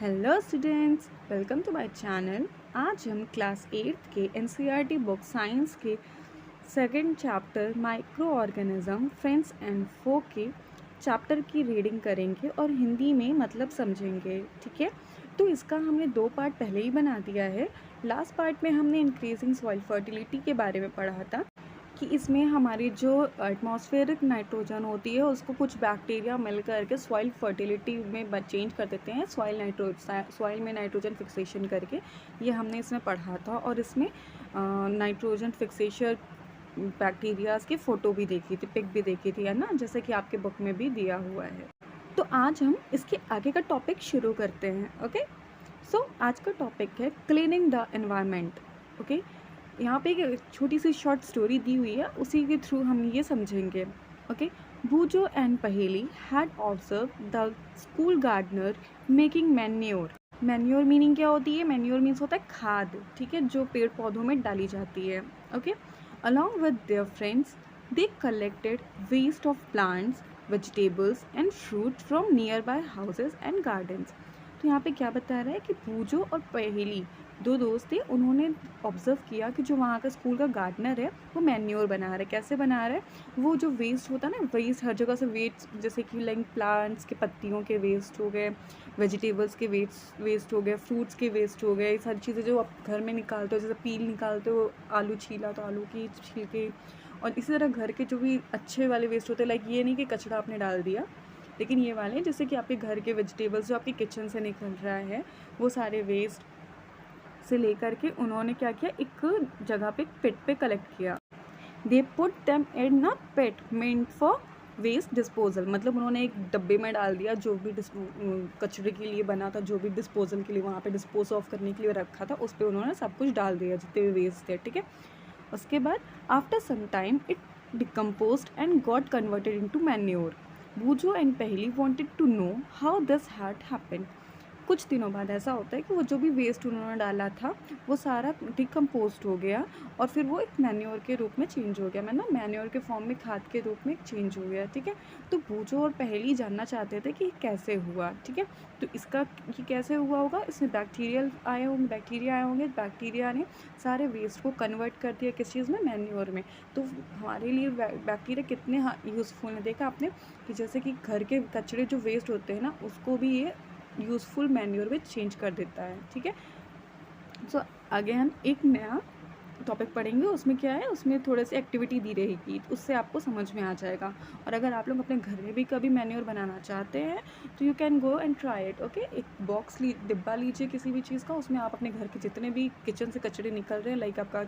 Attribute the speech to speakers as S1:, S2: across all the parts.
S1: Hello students, welcome to my channel. आज हम class 8th के एनसीईआरटी बुक साइंस के second chapter micro organism friends and foe के chapter की reading करेंगे और हिंदी में मतलब समझेंगे। ठीक है, तो इसका हमने 2 पार्ट पहले ही बना दिया है। लास्ट पार्ट में हमने इंक्रीजिंग सॉइल फर्टिलिटी के बारे में पढ़ा था कि इसमें हमारी जो एटमॉस्फेरिक नाइट्रोजन होती है उसको कुछ बैक्टीरिया मिल करके सॉइल फर्टिलिटी में चेंज कर देते हैं, सॉइल में नाइट्रोजन फिक्सेशन करके। ये हमने इसमें पढ़ा था और इसमें नाइट्रोजन फिक्सेशन बैक्टीरियाज की फ़ोटो भी देखी थी, पिक भी देखी थी, है ना, जैसे कि आपके बुक में भी दिया हुआ है। तो आज हम इसके आगे का टॉपिक शुरू करते हैं। ओके, सो आज का टॉपिक है क्लीनिंग द एनवायरनमेंट। ओके, यहाँ पे एक छोटी सी शॉर्ट स्टोरी दी हुई है, उसी के थ्रू हम ये समझेंगे। Okay, Boojho and Paheli had observe the school gardener making manure. Manure meaning क्या होती है? मैन्योर मीन्स होता है खाद, ठीक है, जो पेड़ पौधों में डाली जाती है। Okay, along with their friends they collected waste of plants, vegetables and fruit from nearby houses and gardens. तो यहाँ पे क्या बता रहा है कि बूजो और पहेली दो दोस्त थे, उन्होंने ऑब्जर्व किया कि जो वहाँ का स्कूल का गार्डनर है वो मैन्योर बना रहा है। कैसे बना रहा है? वो जो वेस्ट होता है ना, वेस्ट हर जगह से वेस्ट, जैसे कि लाइक प्लांट्स के पत्तियों के वेस्ट हो गए, वेजिटेबल्स के वेस्ट हो गए, फ्रूट्स के वेस्ट हो गए, ये सारी चीज़ें जो आप घर में निकालते हो, जैसे पील निकालते हो, आलू छीला तो आलू की छिलके, और इसी तरह घर के जो भी अच्छे वाले वेस्ट होते हैं, लाइक ये नहीं कि कचरा आपने डाल दिया, लेकिन ये वाले जैसे कि आपके घर के वेजिटेबल्स जो आपके किचन से निकल रहा है, वो सारे वेस्ट से लेकर के उन्होंने क्या किया, एक जगह पे पिट पे कलेक्ट किया। They put them in a pit meant for waste disposal, मतलब उन्होंने एक डब्बे में डाल दिया, जो भी कचरे के लिए बना था, जो भी डिस्पोजल के लिए वहाँ पे डिस्पोज ऑफ करने के लिए रखा था, उस पर उन्होंने सब कुछ डाल दिया जितने भी वेस्ट थे। ठीक है, उसके बाद after some time it decomposed and got converted into manure. Boojho and Paheli wanted to know how this had happened. कुछ दिनों बाद ऐसा होता है कि वो जो भी वेस्ट उन्होंने डाला था वो सारा डिकम्पोस्ट हो गया और फिर वो एक मैन्योर के रूप में चेंज हो गया, मतलब मैन्योर के फॉर्म में, खाद के रूप में चेंज हो गया। ठीक है, तो बूजो और पहेली जानना चाहते थे कि कैसे हुआ। ठीक है, तो इसका ये कैसे हुआ होगा, इसमें बैक्टीरिया आए होंगे, बैक्टीरिया ने सारे वेस्ट को कन्वर्ट कर दिया किस चीज़ में? मैन्योर में। तो हमारे लिए बैक्टीरिया कितने यूज़फुल हैं, देखा आपने कि जैसे कि घर के कचरे जो वेस्ट होते हैं ना, उसको भी ये यूज़फुल मैन्योर में चेंज कर देता है। ठीक है, सो आगे हम एक नया टॉपिक पढ़ेंगे, उसमें क्या है, उसमें थोड़ी सी एक्टिविटी दी रहेगी, उससे आपको समझ में आ जाएगा। और अगर आप लोग अपने घर में भी कभी मैन्योर बनाना चाहते हैं तो you can go and try it. Okay, एक डिब्बा लीजिए किसी भी चीज़ का, उसमें आप अपने घर के जितने भी किचन से कचरे निकल रहे हैं, लाइक आपका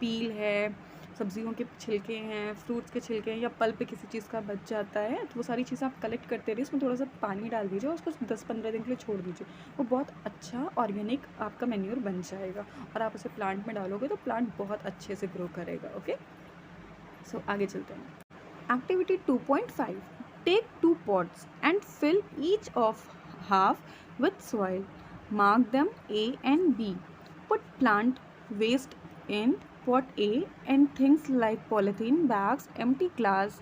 S1: पील है, सब्जियों के छिलके हैं, फ्रूट्स के छिलके हैं, या पल्प किसी चीज़ का बच जाता है, तो वो सारी चीज़ें आप कलेक्ट करते रहिए, उसमें थोड़ा सा पानी डाल दीजिए और उसको 10-15 दिन के लिए छोड़ दीजिए। वो बहुत अच्छा ऑर्गेनिक आपका मैन्योर बन जाएगा और आप उसे प्लांट में डालोगे तो प्लांट बहुत अच्छे से ग्रो करेगा। ओके, सो आगे चलते हैं। Activity 2.5, take 2 pots and fill each of half with soil. Mark them A and B. Put plant waste in pot A and things like polythene bags, empty glass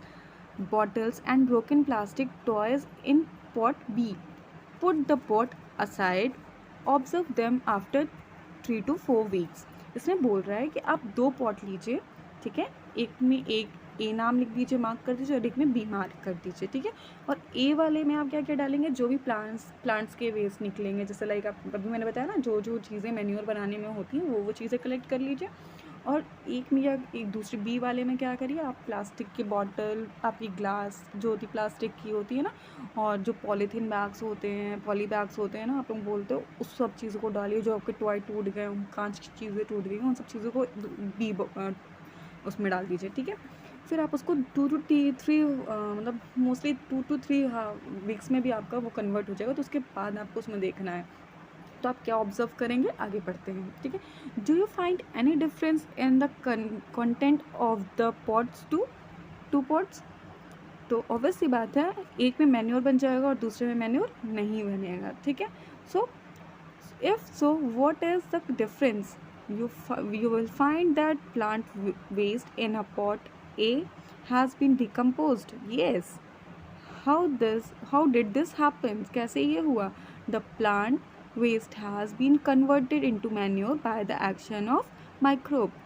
S1: bottles and broken plastic toys in pot B. Put the pot aside. Observe them after 3 to 4 weeks. इसमें बोल रहा है कि आप 2 pot लीजिए, ठीक है, एक में एक ए नाम लिख दीजिए, मार्क कर दीजिए, और एक में बी मार्क कर दीजिए। ठीक है, और ए वाले में आप क्या क्या डालेंगे? जो भी प्लांट्स के वेस्ट निकलेंगे, जैसे लाइक आप अभी मैंने बताया ना, जो जो चीज़ें मैन्योर बनाने में होती हैं वो चीज़ें कलेक्ट कर लीजिए। और एक में या एक दूसरी बी वाले में क्या करिए, आप प्लास्टिक की बॉटल, आपकी ग्लास जो होती प्लास्टिक की होती है ना, और जो पॉलीथीन बैग्स होते हैं, पॉली बैग्स होते हैं ना, आप लोग बोलते हो, उस सब चीज़ों को डालिए। जो आपके टॉय टूट गए, कांच की चीज़ें टूट गई, उन सब चीज़ों को बी उसमें डाल दीजिए। ठीक है, फिर आप उसको 2 to 3 मतलब मोस्टली 2 to 3 वीक्स में भी आपका वो कन्वर्ट हो जाएगा। तो उसके बाद आपको उसमें देखना है, तो आप क्या ऑब्जर्व करेंगे, आगे बढ़ते हैं। ठीक है, do you find any difference in the content of the pots to pots? तो ऑब्वियस सी बात है, एक में मैन्योर बन जाएगा और दूसरे में मैन्योर नहीं बनेगा। ठीक है, so if so what is the difference? You will find that plant waste in a pot A has been decomposed. Yes. How did this happen? कैसे ये हुआ? The plant waste has been converted into manure by the action of microbe.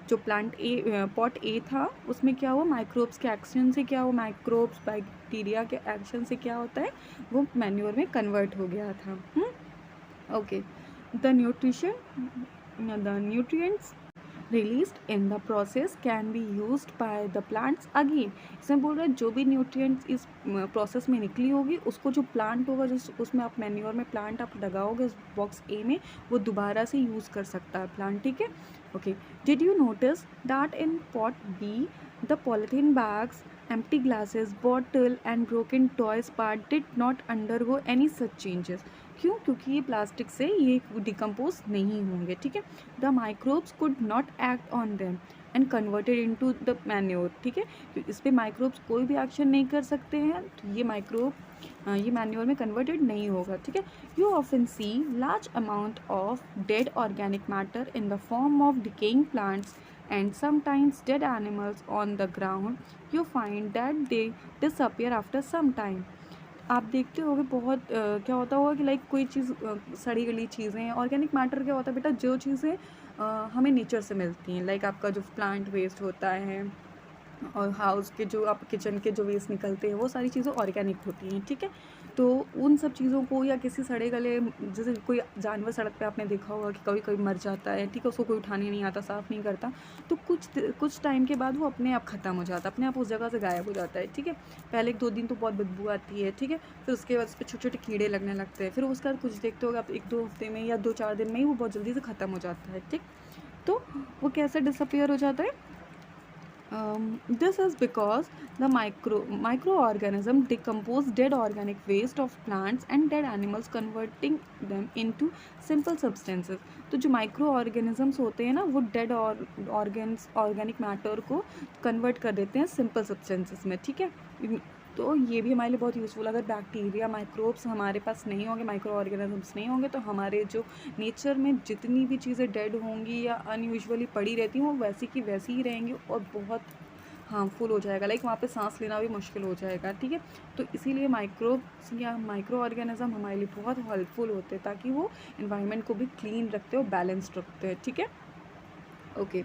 S1: जो plant a pot ए था उसमें क्या हुआ, microbes के action से क्या हुआ, माइक्रोब्स बैक्टीरिया के एक्शन से क्या होता है, वो मैन्योर में कन्वर्ट हो गया था. Okay. The nutrients released in the process can be used by the plants again. इसमें बोल रहा है जो भी न्यूट्रिएंट्स इस प्रोसेस में निकली होगी उसको जो प्लांट होगा, जिस उसमें आप मैन्योर में प्लांट आप लगाओगे उस बॉक्स ए में, वो दोबारा से यूज़ कर सकता है प्लांट. ठीक है. Okay. Did you notice that in pot be the polythene bags, empty glasses, bottle and broken toys part did not undergo any such changes. क्यों? क्योंकि ये प्लास्टिक से ये डिकम्पोज नहीं होंगे. ठीक है. The microbes could not act on them and converted into the manure. ठीक है. तो इस पर माइक्रोब्स कोई भी एक्शन नहीं कर सकते हैं, तो ये ये मैन्योर में कन्वर्टेड नहीं होगा. ठीक है. You often see large amount of dead organic matter in the form of decaying plants and sometimes dead animals on the ground. You find that they disappear after some time. आप देखते होगे बहुत क्या होता होगा कि लाइक कोई चीज़ सड़ी गली चीज़ें, ऑर्गेनिक मैटर क्या होता है बेटा, जो चीज़ें हमें नेचर से मिलती हैं, लाइक आपका जो प्लांट वेस्ट होता है और हाउस के जो आप किचन के जो वेस्ट निकलते हैं वो सारी चीज़ें ऑर्गेनिक होती हैं. ठीक है. तो उन सब चीज़ों को या किसी सड़े गले, जैसे कोई जानवर सड़क पे आपने देखा होगा कि कभी कभी मर जाता है. ठीक है. उसको कोई उठाने नहीं आता, साफ़ नहीं करता, तो कुछ टाइम के बाद वो अपने आप ख़त्म हो जाता है, अपने आप उस जगह से गायब हो जाता है. ठीक है. पहले 1-2 दिन तो बहुत बदबू आती है. ठीक है. फिर उसके बाद उस पर छोटे छोटे कीड़े लगने लगते हैं. फिर उसके बाद कुछ देखते होगे आप 1-2 हफ्ते में या 2-4 दिन में ही वो बहुत जल्दी से ख़त्म हो जाता है. ठीक. तो वो कैसे डिसअपियर हो जाता है? This is because the microorganism decompose dead organic waste of plants and dead animals, converting them into simple substances. तो जो माइक्रो ऑर्गेनिजम्स होते हैं ना, वो डेड ऑर्गेनिक मैटर को कन्वर्ट कर देते हैं सिंपल सब्सटेंसेस में. ठीक है. तो ये भी हमारे लिए बहुत यूज़फुल. अगर बैक्टीरिया, माइक्रोब्स हमारे पास नहीं होंगे, माइक्रो ऑर्गेनिजम्स नहीं होंगे, तो हमारे जो नेचर में जितनी भी चीज़ें डेड होंगी या अनयूजुअली पड़ी रहती हैं वो वैसी की वैसी ही रहेंगी और बहुत हार्मफुल हो जाएगा. लाइक वहाँ पे सांस लेना भी मुश्किल हो जाएगा. ठीक है. तो इसीलिए माइक्रोब्स या माइक्रो ऑर्गेनिज्म हमारे लिए बहुत हेल्पफुल होते हैं, ताकि वो इन्वायरमेंट को भी क्लीन रखते हो, बैलेंस्ड रखते हैं. ठीक है. Okay.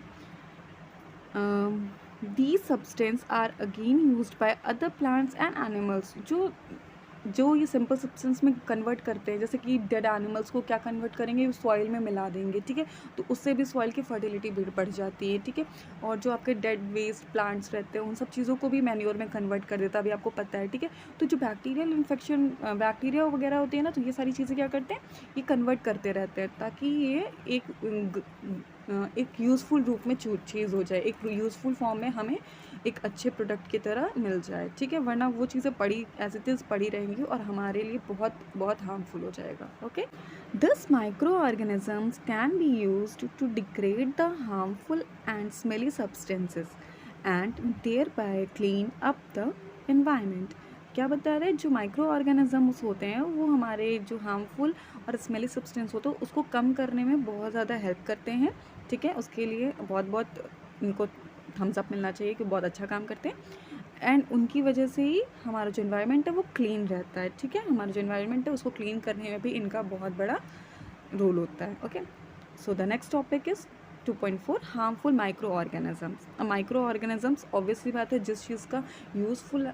S1: These substances are again used by other plants and animals. जो ये सिंपल सब्सटेंस में कन्वर्ट करते हैं, जैसे कि डेड एनिमल्स को क्या कन्वर्ट करेंगे, सॉइल में मिला देंगे. ठीक है. तो उससे भी सॉइल की फर्टिलिटी बढ़ जाती है. ठीक है. और जो आपके डेड वेस्ट प्लांट्स रहते हैं उन सब चीज़ों को भी मैन्योर में कन्वर्ट कर देता है, अभी आपको पता है. ठीक है. तो जो बैक्टीरियल इन्फेक्शन, बैक्टीरिया वगैरह होते हैं ना, तो ये सारी चीज़ें क्या करते हैं, ये कन्वर्ट करते रहते हैं, ताकि ये एक यूज़फुल रूप में चीज़ हो जाए, एक यूज़फुल फॉर्म में हमें एक अच्छे प्रोडक्ट की तरह मिल जाए. ठीक है. वरना वो चीज़ें पड़ी एज इट इज़ पड़ी रहेंगी और हमारे लिए बहुत बहुत हार्मफुल हो जाएगा. Okay. This micro organisms can be used to degrade the harmful and smelly substances and thereby clean up the environment. क्या बता रहे हैं, जो माइक्रो ऑर्गेनिजम्स होते हैं वो हमारे जो हार्मफुल और स्मेली सब्सटेंस होते हैं उसको कम करने में बहुत ज़्यादा हेल्प करते हैं. ठीक है. उसके लिए बहुत बहुत इनको थम्स अप मिलना चाहिए कि बहुत अच्छा काम करते हैं. एंड उनकी वजह से ही हमारा जो एनवायरनमेंट है वो क्लीन रहता है. ठीक है. हमारा जो एनवायरनमेंट है उसको क्लीन करने में भी इनका बहुत बड़ा रोल होता है. Okay. So the next topic is 2.4 harmful micro organisms. Micro organisms obviously बात है, जिस चीज़ का यूज़फुल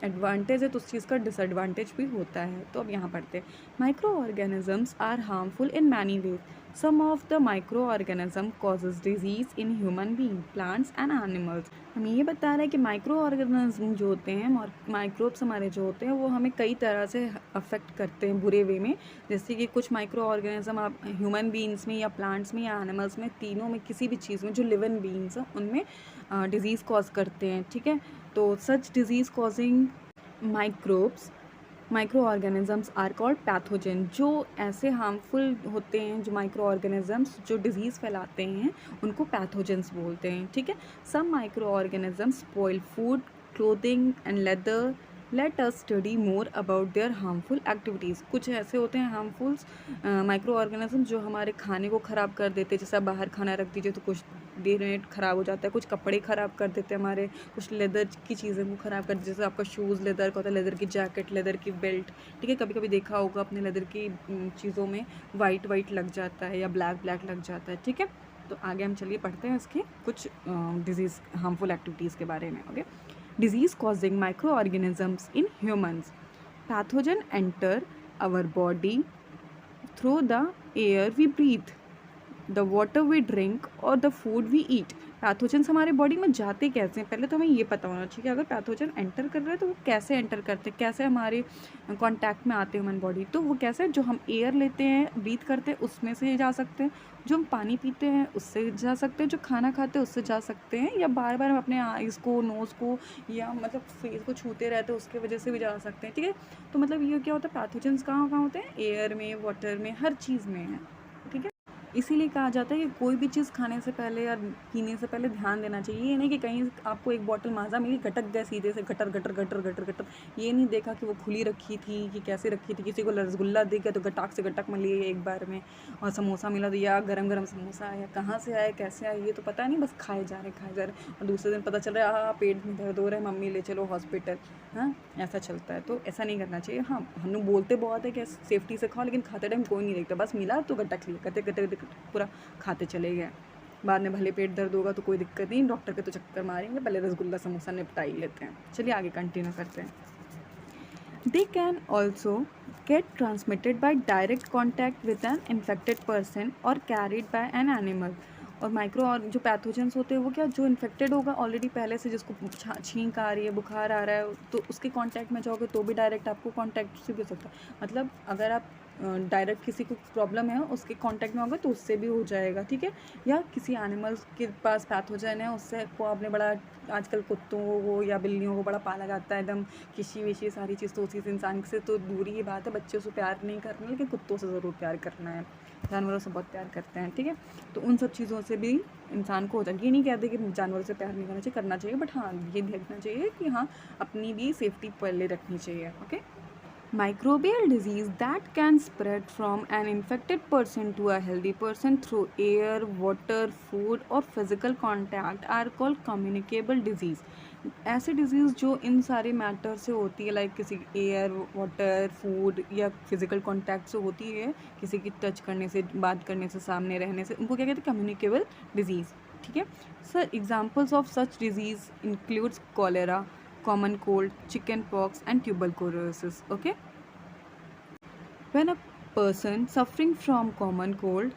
S1: एडवांटेज है तो उस चीज़ का डिसएडवांटेज भी होता है. तो अब यहाँ पढ़ते हैं. Micro organisms are harmful in many ways. Some of the microorganism causes disease in human being, plants and animals. हमें ये बता रहा है कि माइक्रो ऑर्गेनिज्म जो होते हैं, माइक्रोब्स हमारे जो होते हैं वो हमें कई तरह से अफेक्ट करते हैं बुरे वे में. जैसे कि कुछ माइक्रो ऑर्गेनिज्म आप ह्यूमन बींग्स में या प्लांट्स में या एनिमल्स में, तीनों में किसी भी चीज़ में जो लिविंग बींग्स हैं उनमें डिजीज़ कॉज करते हैं. ठीक है. तो such disease causing micro organisms are called pathogen. जो ऐसे हार्मफुल होते हैं, जो माइक्रो ऑर्गेनिजम्स जो डिजीज़ फैलाते हैं, उनको पैथोजेंस बोलते हैं. ठीक है. Some micro organisms spoil food, clothing and leather. Let us study more about their harmful activities. कुछ ऐसे होते हैं हार्मफुल माइक्रो ऑर्गेनिज्म जो हमारे खाने को ख़राब कर देते हैं. जैसे आप बाहर खाना रख दीजिए तो कुछ देर में ख़राब हो जाता है, कुछ कपड़े ख़राब कर देते हैं हमारे, कुछ लेदर की चीज़ें वो ख़राब कर देते हैं, जैसे आपका शूज़ लेदर का होता है, लेदर की जैकेट, लेदर की बेल्ट, ठीक है। कभी कभी देखा होगा अपने लेदर की चीज़ों में वाइट वाइट लग जाता है या ब्लैक ब्लैक लग जाता है, ठीक है। तो आगे हम चलिए पढ़ते हैं इसके कुछ डिजीज़ हार्मफुल एक्टिविटीज़ के बारे में। Okay, disease causing micro organisms in humans. Pathogen enter our body through the air we breathe, the water we drink और the food we eat. Pathogens हमारे बॉडी में जाते कैसे हैं, पहले तो हमें ये पता होना चाहिए कि अगर पैथोजन एंटर कर रहे हैं तो वो कैसे एंटर करते हैं, कैसे हमारे कांटेक्ट में आते हैं ह्यूमन बॉडी। तो वो कैसे, जो हम एयर लेते हैं, ब्रीथ करते हैं, उसमें से जा सकते हैं, जो हम पानी पीते हैं उससे जा सकते हैं, जो खाना खाते हैं उससे जा सकते हैं, या बार बार हम अपने आइज़ को, नोज़ को या मतलब फेस को छूते रहते हैं उसके वजह से भी जा सकते हैं, ठीक है। तो मतलब ये क्या होता है, पैथोजन्स कहाँ कहाँ होते हैं, एयर में, वाटर में, हर चीज़ में है, ठीक है। इसीलिए कहा जाता है कि कोई भी चीज़ खाने से पहले या पीने से पहले ध्यान देना चाहिए। ये नहीं कि कहीं आपको एक बॉटल माज़ा मिली, गटक गए सीधे से, gutter gutter gutter gutter gutter, ये नहीं देखा कि वो खुली रखी थी कि कैसे रखी थी। किसी को रसगुल्ला दिख गया तो गटाक से गटक में लिए एक बार में, और समोसा मिला तो या गरम गरम समोसा आया, कहाँ से आया कैसे आया ये तो पता नहीं, बस खाए जा रहे, और दूसरे दिन पता चल रहा है पेट में दर्द हो रहा है, मम्मी ले चलो हॉस्पिटल। हाँ, ऐसा चलता है, तो ऐसा नहीं करना चाहिए। हाँ, हम लोग बोलते बहुत है कि सेफ्टी से खाओ, लेकिन खाते टाइम कोई नहीं देखता, बस मिला तो गटक लिया, करते करते पूरा खाते चले गए। बाद में भले पेट दर्द होगा तो कोई दिक्कत नहीं, डॉक्टर के तो चक्कर मारेंगे, पहले रसगुल्ला समोसा निपटा ही लेते हैं। चलिए आगे कंटिन्यू करते हैं। They can also get transmitted by direct contact with an infected person or carried by an animal। और माइक्रो और जो पैथोजेंस होते हैं वो क्या, जो इन्फेक्टेड होगा ऑलरेडी पहले से, जिसको छींक आ रही है, बुखार आ रहा है, तो उसके कांटेक्ट में जाओगे तो भी डायरेक्ट आपको कांटेक्ट से भी हो सकता है। मतलब अगर आप डायरेक्ट किसी को प्रॉब्लम है उसके कांटेक्ट में होगा तो उससे भी हो जाएगा, ठीक है। या किसी एनिमल्स के पास पैथोजन है, उससे को आपने बड़ा, आजकल कुत्तों को या बिल्लियों को बड़ा पाला जाता है, एकदम किसी विशी सारी चीज़, तो उसी से इंसान से तो दूरी की बात है, बच्चों से प्यार नहीं करना, लेकिन कुत्तों से ज़रूर प्यार करना है, जानवरों से बहुत प्यार करते हैं, ठीक है। तो उन सब चीज़ों से भी इंसान को हो जाए। ये नहीं कहते कि जानवरों से प्यार नहीं करना चाहिए, करना चाहिए, बट हाँ ये देखना चाहिए कि हाँ अपनी भी सेफ्टी पहले रखनी चाहिए। Okay, microbial disease that can spread from an infected person to a healthy person through air, water, food और physical contact are called communicable disease। ऐसे डिजीज़ जो इन सारे मैटर से होती है, लाइक किसी एयर, वाटर, फूड या फिजिकल कांटेक्ट से होती है, किसी की टच करने से, बात करने से, सामने रहने से, उनको क्या कहते हैं, कम्युनिकेबल डिजीज़, ठीक है। Sir examples of such disease includes cholera, common cold, chicken pox and tuberculosis। Okay, when a person suffering from common cold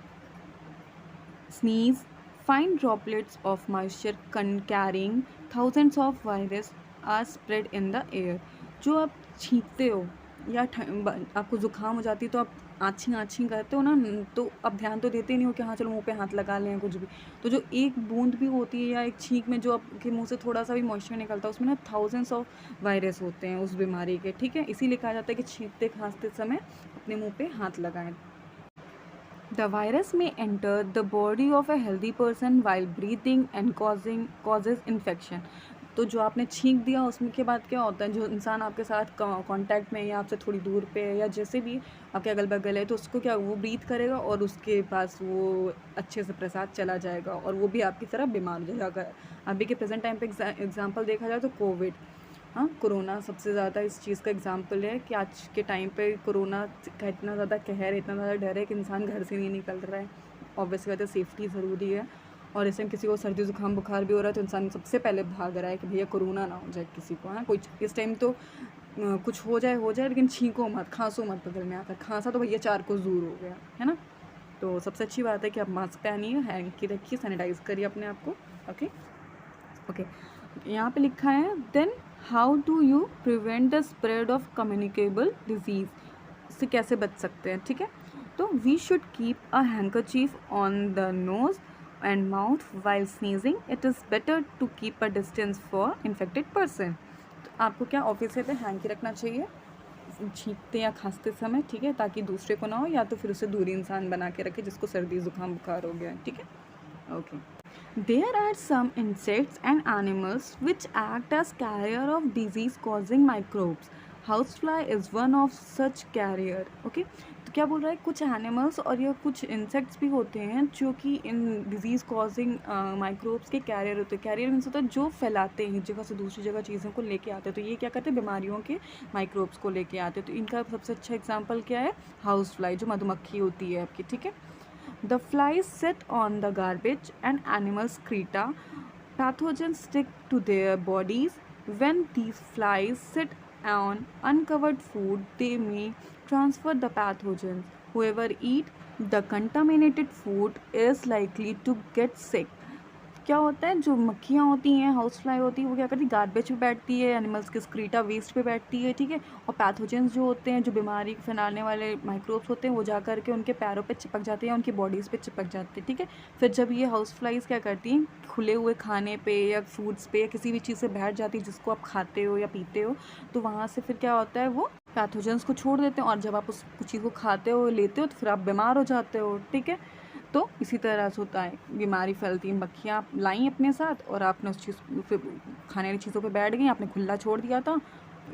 S1: sneeze, fine droplets of moisture carrying thousands of virus are spread in the air। जो आप छींकते हो या आपको ज़ुकाम हो जाती है तो आप आछी आछी करते हो ना, तो अब ध्यान तो देते नहीं हो कि हाँ चलो मुंह पे हाथ लगा लें कुछ भी, तो जो एक बूंद भी होती है या एक छींक में जो आपके मुंह से थोड़ा सा भी मॉइस्चर निकलता है उसमें ना थाउजेंड्स ऑफ वायरस होते हैं उस बीमारी के, ठीक है। इसीलिए कहा जाता है कि छींकते खांसते समय अपने मुंह पे हाथ लगाएं। The virus may enter the body of a healthy person while breathing and causes infection। तो जो आपने छींक दिया उसमें के बाद क्या होता है, जो इंसान आपके साथ कांटेक्ट में या आपसे थोड़ी दूर पे है या जैसे भी आपके अगल बगल है, तो उसको क्या, वो ब्रीथ करेगा और उसके पास वो अच्छे से प्रसाद चला जाएगा और वो भी आपकी तरह बीमार हो जाएगा। अभी के प्रेजेंट टाइम पे एग्जांपल देखा जाए तो कोविड, हाँ कोरोना सबसे ज़्यादा इस चीज़ का एग्जांपल है कि आज के टाइम पे कोरोना का इतना ज़्यादा कहर, इतना ज़्यादा डर है कि इंसान घर से नहीं निकल रहा है। ऑब्वियसली बात है, सेफ्टी ज़रूरी है। और इस टाइम किसी को सर्दी जुकाम बुखार भी हो रहा है तो इंसान सबसे पहले भाग रहा है कि भैया कोरोना ना हो जाए किसी को। हाँ, कोई इस टाइम तो कुछ हो जाए लेकिन छींको मत, खांसो मत, बगल में आकर खांसा तो भैया 4 कोस दूर हो गया, है ना। तो सबसे अच्छी बात है कि आप मास्क पहनिए, हैंकी रखिए, सैनिटाइज करिए अपने आप को। ओके, यहाँ पे लिखा है then how do you prevent the spread of communicable disease, इससे कैसे बच सकते हैं, ठीक है। तो we should keep a handkerchief on the nose and mouth while sneezing, it is better to keep a distance for infected person. तो आपको क्या ऑफिस पे हैंकी रखना चाहिए छींकते या खांसते समय, ठीक है, ताकि दूसरे को ना हो, या तो फिर उसे दूरी इंसान बना के रखे जिसको सर्दी जुकाम बुखार हो गया है, ठीक है। Okay, there are some insects and animals which act as carrier of disease causing microbes। House fly is one of such carrier. Okay, तो क्या बोल रहा है, कुछ एनिमल्स और या कुछ इंसेक्ट्स भी होते हैं जो कि इन डिजीज़ कॉजिंग माइक्रोब्स के कैरियर होते हैं। कैरियर मीन्स होता है जो फैलाते हैं, एक जगह से दूसरी जगह चीज़ों को लेके आते हैं। तो ये क्या करते हैं, बीमारियों के माइक्रोब्स को लेके आते हैं। तो इनका सबसे अच्छा एग्जाम्पल क्या है, हाउस फ्लाई, जो मधुमक्खी होती है आपकी, ठीक है। The flies sit on the garbage and animals Creta, pathogens stick to their bodies. When these flies sit on uncovered food, they may transfer the pathogens. Whoever eat the contaminated food is likely to get sick. क्या होता है, जो मक्खियाँ होती हैं, house fly होती है, वो क्या करती है, गार्बेज पे बैठती है, एनिमल्स के स्क्रीटा वेस्ट पे बैठती है, ठीक है। और पैथोजेंस जो होते हैं, जो बीमारी फैलाने वाले माइक्रोब्स होते हैं, वो जा करके उनके पैरों पे चिपक जाते हैं, उनकी बॉडीज़ पे चिपक जाते हैं, ठीक है। फिर जब ये हाउस फ्लाइज क्या करती हैं, खुले हुए खाने पे या फूड्स पे या किसी भी चीज़ से बैठ जाती है जिसको आप खाते हो या पीते हो, तो वहाँ से फिर क्या होता है, वो पैथोजेंस को छोड़ देते हैं, और जब आप उस चीज़ को खाते हो, लेते हो, तो फिर आप बीमार हो जाते हो, ठीक है। तो इसी तरह से होता है, बीमारी फैलती है। मक्खियाँ आप लाई अपने साथ और आपने उस चीज़ पे, खाने वाली चीज़ों पे बैठ गई, आपने खुला छोड़ दिया था।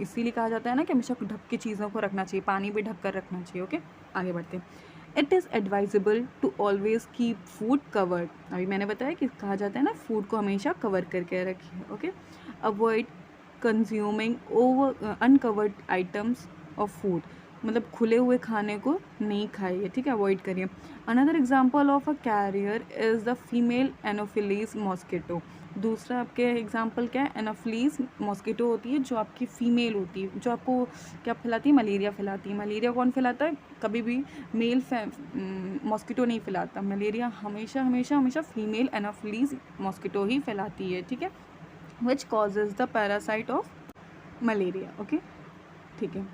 S1: इसीलिए कहा जाता है ना कि हमेशा ढक के चीज़ों को रखना चाहिए, पानी भी ढक कर रखना चाहिए। ओके, आगे बढ़ते हैं। It is advisable to always keep food covered. अभी मैंने बताया कि कहा जाता है ना, फूड को हमेशा कवर करके रखिए। Okay, avoid consuming over uncovered items of food, मतलब खुले हुए खाने को नहीं खाइए, ठीक है, अवॉइड करिए। Another example of a carrier is the female anopheles mosquito. दूसरा आपके एग्जाम्पल क्या है, एनोफिलीज मॉस्किटो होती है जो आपकी फ़ीमेल होती है, जो आपको क्या फैलाती है, मलेरिया फैलाती है। मलेरिया कौन फैलाता है, कभी भी मेल मॉस्किटो नहीं फैलाता। मलेरिया हमेशा हमेशा हमेशा फीमेल एनोफिलीज मॉस्किटो ही फैलाती है, ठीक है, which causes the parasite of malaria. Okay, ठीक है।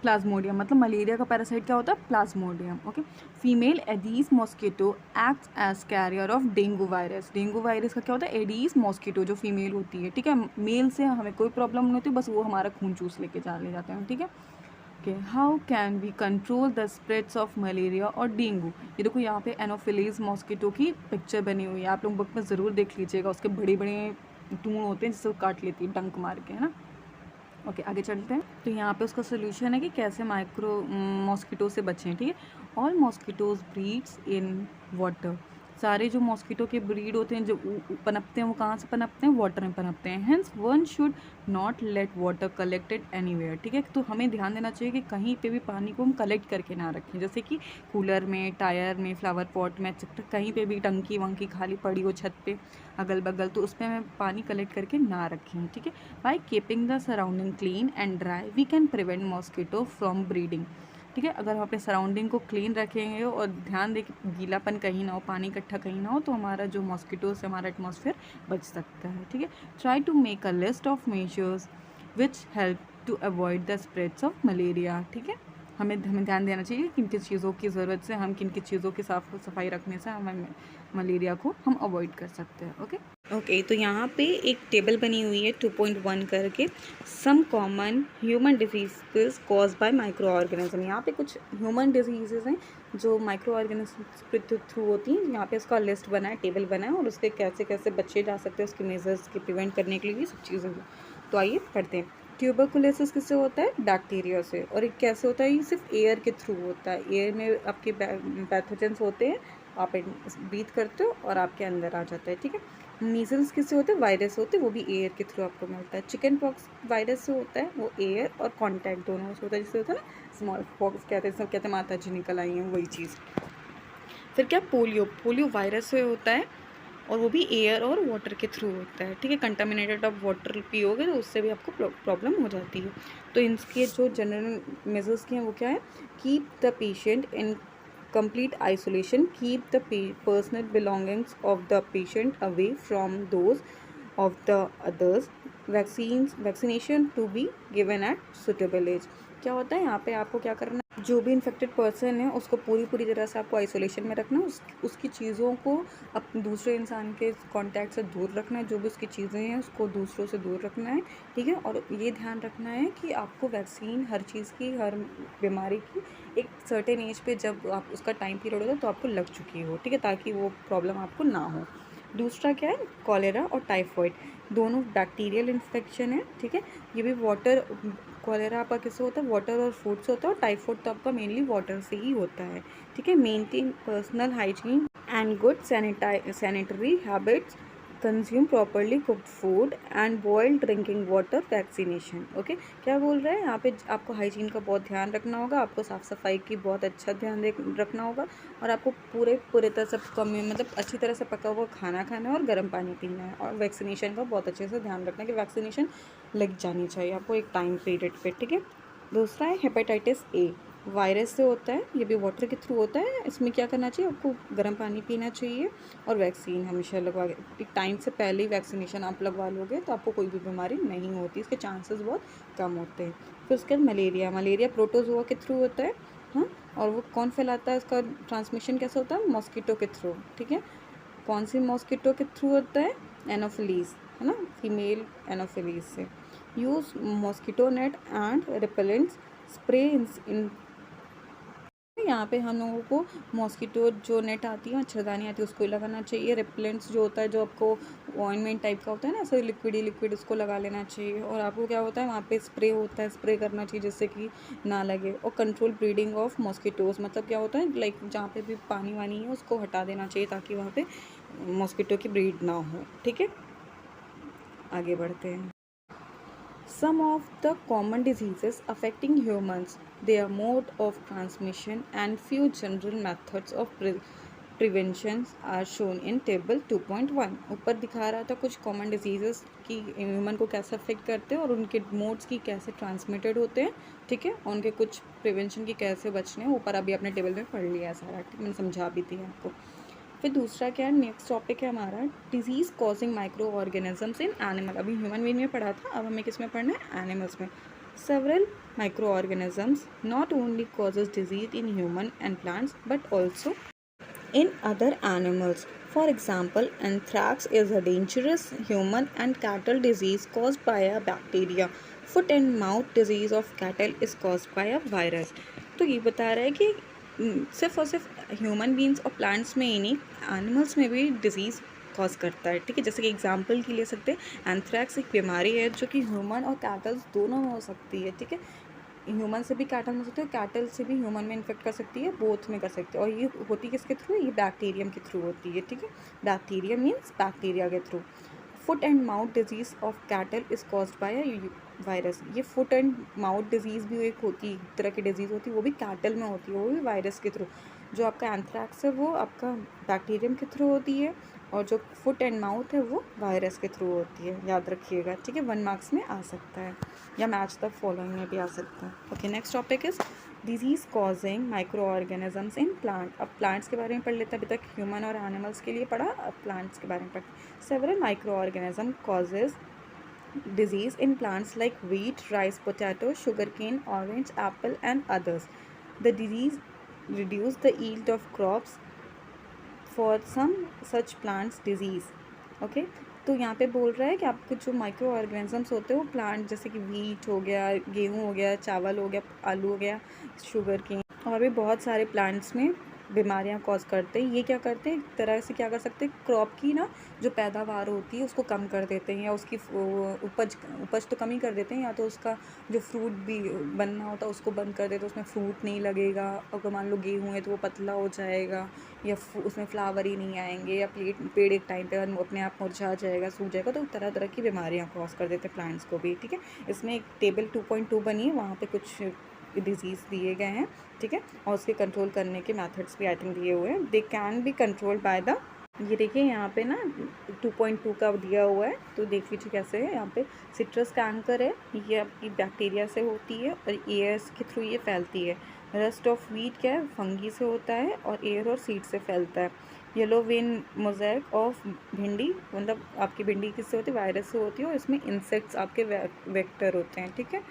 S1: प्लाज्मोडियम, मतलब मलेरिया का पैरासाइट क्या होता है, plasmodium. Okay, female aedes mosquito acts as carrier of dengue virus. Dengue virus का क्या होता है, एडीज मॉस्किटो जो फीमेल होती है, ठीक है। मेल से हमें कोई प्रॉब्लम नहीं होती, बस वो हमारा खून चूस लेके ले जाते हैं, ठीक है। Okay, how can we control the spreads of malaria और डेंगू। ये देखो यहाँ पे एनोफिलीज मॉस्किटो की पिक्चर बनी हुई है, आप लोग बुक में ज़रूर देख लीजिएगा। उसके बड़े बड़े टूण होते हैं जिससे वो काट लेती है डंक मार के, है ना। ओके, आगे चलते हैं। तो यहाँ पे उसका सोल्यूशन है कि कैसे माइक्रो मॉस्किटो से बचें, ठीक है। All mosquitoes breeds in water. सारे जो मॉस्किटो के ब्रीड होते हैं, जो पनपते हैं, वो कहाँ से पनपते हैं, वाटर में पनपते हैं। Hence one should not let water collected anywhere, ठीक है। तो हमें ध्यान देना चाहिए कि कहीं पे भी पानी को हम कलेक्ट करके ना रखें, जैसे कि कूलर में, टायर में, फ्लावर पॉट में, कहीं पे भी टंकी वंकी खाली पड़ी हो छत पे अगल बगल, तो उस पर हमें पानी कलेक्ट करके ना रखें, ठीक है। By keeping the surrounding clean and dry we can prevent mosquito from breeding, ठीक है। अगर हम अपने सराउंडिंग को क्लीन रखेंगे और ध्यान दें कि गीलापन कहीं ना हो, पानी इकट्ठा कहीं ना हो, तो हमारा जो मॉस्किटो से हमारा एटमॉस्फेयर बच सकता है, ठीक है। Try to make a list of measures which help to avoid the spreads of malaria, ठीक है। हमें ध्यान देना चाहिए किन किन चीज़ों की ज़रूरत से, हम किन किन चीज़ों की साफ सफाई रखने से हमें मलेरिया को हम अवॉइड कर सकते हैं। ओके ओके, तो यहाँ पे एक टेबल बनी हुई है 2.1 करके, some common human disease cause by micro organism. यहाँ पे कुछ ह्यूमन डिजीज़ हैं जो माइक्रो ऑर्गेनिज्म के थ्रू होती हैं। यहाँ पे उसका लिस्ट बना है, टेबल बना है, और उसके कैसे कैसे बचे जा सकते हैं, उसके मेजर्स के प्रिवेंट करने के लिए ये सब चीज़ें हैं। तो आइए पढ़ते हैं। ट्यूबरकुलोसिस किससे होता है, बैक्टीरिया से। और ये कैसे होता है, ये सिर्फ एयर के थ्रू होता है। एयर में आपके पैथोजेंस होते हैं, आप ब्रीथ करते हो और आपके अंदर आ जाता है, ठीक है। मीजल्स किससे होते हैं, वायरस होते हैं, वो भी एयर के थ्रू आपको मिलता है। चिकन पॉक्स वायरस से होता है, वो एयर और कॉन्टैक्ट दोनों से होता है, जिससे होता है ना स्मॉल पॉक्स कहते हैं, सब कहते हैं माता जी निकल आई हैं, वही चीज़। फिर क्या, पोलियो, पोलियो वायरस से होता है और वो भी एयर और वाटर के थ्रू होता है, ठीक है। कंटामिनेटेड आप वाटर पियोगे तो उससे भी आपको प्रॉब्लम हो जाती है। तो इनके जो जनरल मेजर्स के हैं वो क्या है, keep the patient in complete isolation, keep the personal belongings of the patient away from those of the others, vaccination to be given at suitable age। क्या होता है यहाँ पे, आपको क्या करना है, जो भी इन्फेक्टेड पर्सन है उसको पूरी तरह से आपको आइसोलेशन में रखना है, उसकी चीज़ों को अपने दूसरे इंसान के कांटेक्ट से दूर रखना है, जो भी उसकी चीज़ें हैं उसको दूसरों से दूर रखना है, ठीक है। और ये ध्यान रखना है कि आपको वैक्सीन हर चीज़ की, हर बीमारी की एक सर्टेन एज पे जब आप उसका टाइम पीरियड होता है तो आपको लग चुकी हो, ठीक है, ताकि वो प्रॉब्लम आपको ना हो। दूसरा क्या है, कॉलेरा और टाइफॉइड, दोनों बैक्टीरियल इन्फेक्शन है, ठीक है। ये भी वाटर, कॉलेरा आपका किससे होता है, वाटर और फूड से होता है, और टाइफाइड तो आपका मेनली वाटर से ही होता है, ठीक है। Maintain personal hygiene and good sanitary habits, consume properly cooked food and boiled drinking water, vaccination. Okay, क्या बोल रहे हैं यहाँ पे, आपको हाइजीन का बहुत ध्यान रखना होगा, आपको साफ़ सफाई की बहुत अच्छा ध्यान रखना होगा, और आपको पूरे तरह से मतलब अच्छी तरह से पका हुआ खाना खाना है, और गर्म पानी पीना है, और वैक्सीनेशन का बहुत अच्छे से ध्यान रखना है कि वैक्सीनेशन लग जानी चाहिए आपको एक टाइम पीरियड पे, ठीक है। दूसरा है हेपेटाइटिस ए, वायरस से होता है, ये भी वाटर के थ्रू होता है। इसमें क्या करना चाहिए, आपको गर्म पानी पीना चाहिए, और वैक्सीन हमेशा लगवा के टाइम से पहले ही वैक्सीनेशन आप लगवा लोगे तो आपको कोई भी बीमारी नहीं होती, इसके चांसेस बहुत कम होते हैं। फिर उसके बाद मलेरिया प्रोटोजोआ के थ्रू होता है, हाँ, और वो कौन फैलाता है, उसका ट्रांसमिशन कैसे होता है, मॉस्किटो के थ्रू, ठीक है। कौन सी मॉस्किटो के थ्रू होता है, एनोफिलीज, है ना, फीमेल एनोफिलीज से। Use mosquito net and repellents, spray इन यहाँ पे हम लोगों को मॉस्किटो जो नेट आती है, मच्छरदानी आती है, उसको ही लगाना चाहिए। रिपेलेंट्स जो होता है, जो आपको ऑइंटमेंट टाइप का होता है ना, ऐसे लिक्विड उसको लगा लेना चाहिए। और आपको क्या होता है, वहाँ पे स्प्रे होता है, स्प्रे करना चाहिए जिससे कि ना लगे। और कंट्रोल ब्रीडिंग ऑफ मॉस्किटोज़, मतलब क्या होता है, लाइक जहाँ पे भी पानी वानी है उसको हटा देना चाहिए ताकि वहाँ पे मॉस्किटो की ब्रीड ना हो, ठीक है। आगे बढ़ते हैं। Some of the common diseases affecting humans, their mode of transmission, and few general methods of prevention are shown in table 2.1। ऊपर दिखा रहा था कुछ कॉमन डिजीजेस की ह्यूमन को कैसे अफेक्ट करते हैं और उनके मोड्स की कैसे ट्रांसमिटेड होते हैं, ठीक है, और उनके कुछ प्रिवेंशन की कैसे बचने हैं, ऊपर अभी आपने टेबल में पढ़ लिया है सारा, ठीक, मैंने समझा भी दिया आपको। फिर दूसरा क्या है, नेक्स्ट टॉपिक है हमारा disease causing micro organisms in animal. अभी ह्यूमन बीइंग में पढ़ा था, अब हमें किस में पढ़ना है, एनिमल्स में। Several micro organisms not only causes disease in human and plants but also in other animals. For example, anthrax is a dangerous human and cattle disease caused by a bacteria. Foot and mouth disease of cattle is caused by a virus. तो ये बता रहा है कि सिर्फ और सिर्फ human beings और प्लांट्स में ही नहीं, एनिमल्स में भी डिजीज़ कॉज करता है, ठीक है। जैसे कि एग्जांपल की ले सकते हैं, एंथ्रैक्स एक बीमारी है जो कि ह्यूमन और कैटल्स दोनों में हो सकती है, ठीक है। ह्यूमन से भी कैटल में हो सकती है, कैटल से भी ह्यूमन में इन्फेक्ट कर सकती है, बोथ में कर सकती है। और ये होती किसके थ्रू, ये बैक्टीरियम के थ्रू होती है, ठीक है। बैक्टीरिया मीन्स बैक्टीरिया के through. Foot and mouth disease of cattle is caused by virus. ये फुट एंड माउथ डिजीज़ भी एक होती है, एक तरह की डिजीज़ होती है, वो भी कैटल में होती है, वो भी वायरस के थ्रू। जो आपका एंथ्रैक्स है वो आपका बैक्टीरियम के थ्रू होती है, और जो फुट एंड माउथ है वो वायरस के थ्रू होती है, याद रखिएगा, ठीक है। 1 मार्क्स में आ सकता है या मैच द फॉलोइंग में भी आ सकता है। Okay, next topic is disease causing micro organisms in plant. अब प्लांट्स के बारे में पढ़ लेते हैं, अभी तक ह्यूमन और एनिमल्स के लिए पढ़ा, अब प्लांट्स के बारे में पढ़ते। Several micro organism causes disease in plants like wheat, rice, potato, sugarcane, orange, apple and others. The disease reduce the yield of crops for some such plants disease. Okay, तो यहाँ पे बोल रहा है कि आपके जो माइक्रो ऑर्गेनिजम्स होते हैं वो प्लांट जैसे कि वीट हो गया, गेहूँ हो गया, चावल हो गया, आलू हो गया, शुगर केन, और भी बहुत सारे प्लांट्स में बीमारियां कॉज करते हैं। ये क्या करते हैं, एक तरह से क्या कर सकते हैं, क्रॉप की ना जो पैदावार होती है उसको कम कर देते हैं, या उसकी उपज तो कम ही कर देते हैं, या तो उसका जो फ्रूट भी बनना होता है उसको बंद कर देते हैं, उसमें फ्रूट नहीं लगेगा। अगर मान लो गेहूँ है तो वो पतला हो जाएगा, या उसमें फ्लावर ही नहीं आएंगे, या पेड़ एक टाइम पे अपने आप मुरझा जाएगा, सूख जाएगा। तो तरह तरह की बीमारियाँ कॉज कर देते हैं प्लांट्स को भी, ठीक है। इसमें एक टेबल 2.2 बनी है, वहाँ पे कुछ डिजीज़ दिए गए हैं, ठीक है, और उसके कंट्रोल करने के मेथड्स भी आई थिंक दिए हुए हैं। They can be controlled by the, ये देखिए यहाँ पे ना 2.2 का दिया हुआ है, तो देख लीजिए कैसे है। यहाँ पे सिट्रस कैंकर है, ये आपकी बैक्टीरिया से होती है और एयर्स के थ्रू ये फैलती है। रस्ट ऑफ व्हीट क्या है, फंगी से होता है और एयर और सीड से फैलता है। येलो वेन मोज़ेक ऑफ भिंडी, मतलब आपकी भिंडी किससे होती है, वायरस से होती है, और इसमें इंसेक्ट्स आपके वेक्टर होते हैं, ठीक है।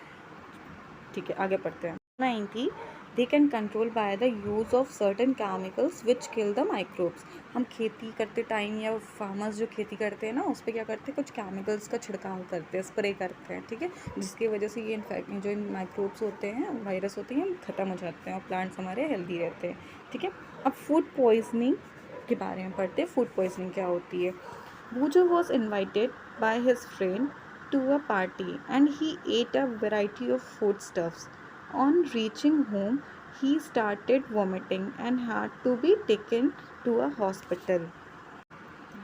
S1: ठीक है, आगे पढ़ते हैं। 90 they can control by the use of certain chemicals which kill the microbes. हम खेती करते टाइम या फार्मर्स जो खेती करते हैं ना, उस पर क्या करते हैं, कुछ केमिकल्स का छिड़काव करते हैं, स्प्रे करते हैं, ठीक है, जिसकी वजह से ये जो माइक्रोब्स होते हैं, वायरस होते हैं, ख़त्म हो जाते हैं और प्लांट्स हमारे हेल्दी रहते हैं, ठीक है। अब फूड पॉइजनिंग के बारे में पढ़ते हैं। फूड पॉइजनिंग क्या होती है। Boojho was invited by his friend to a party and he ate a variety of foodstuffs. On reaching home, he started vomiting and had to be taken to a hospital.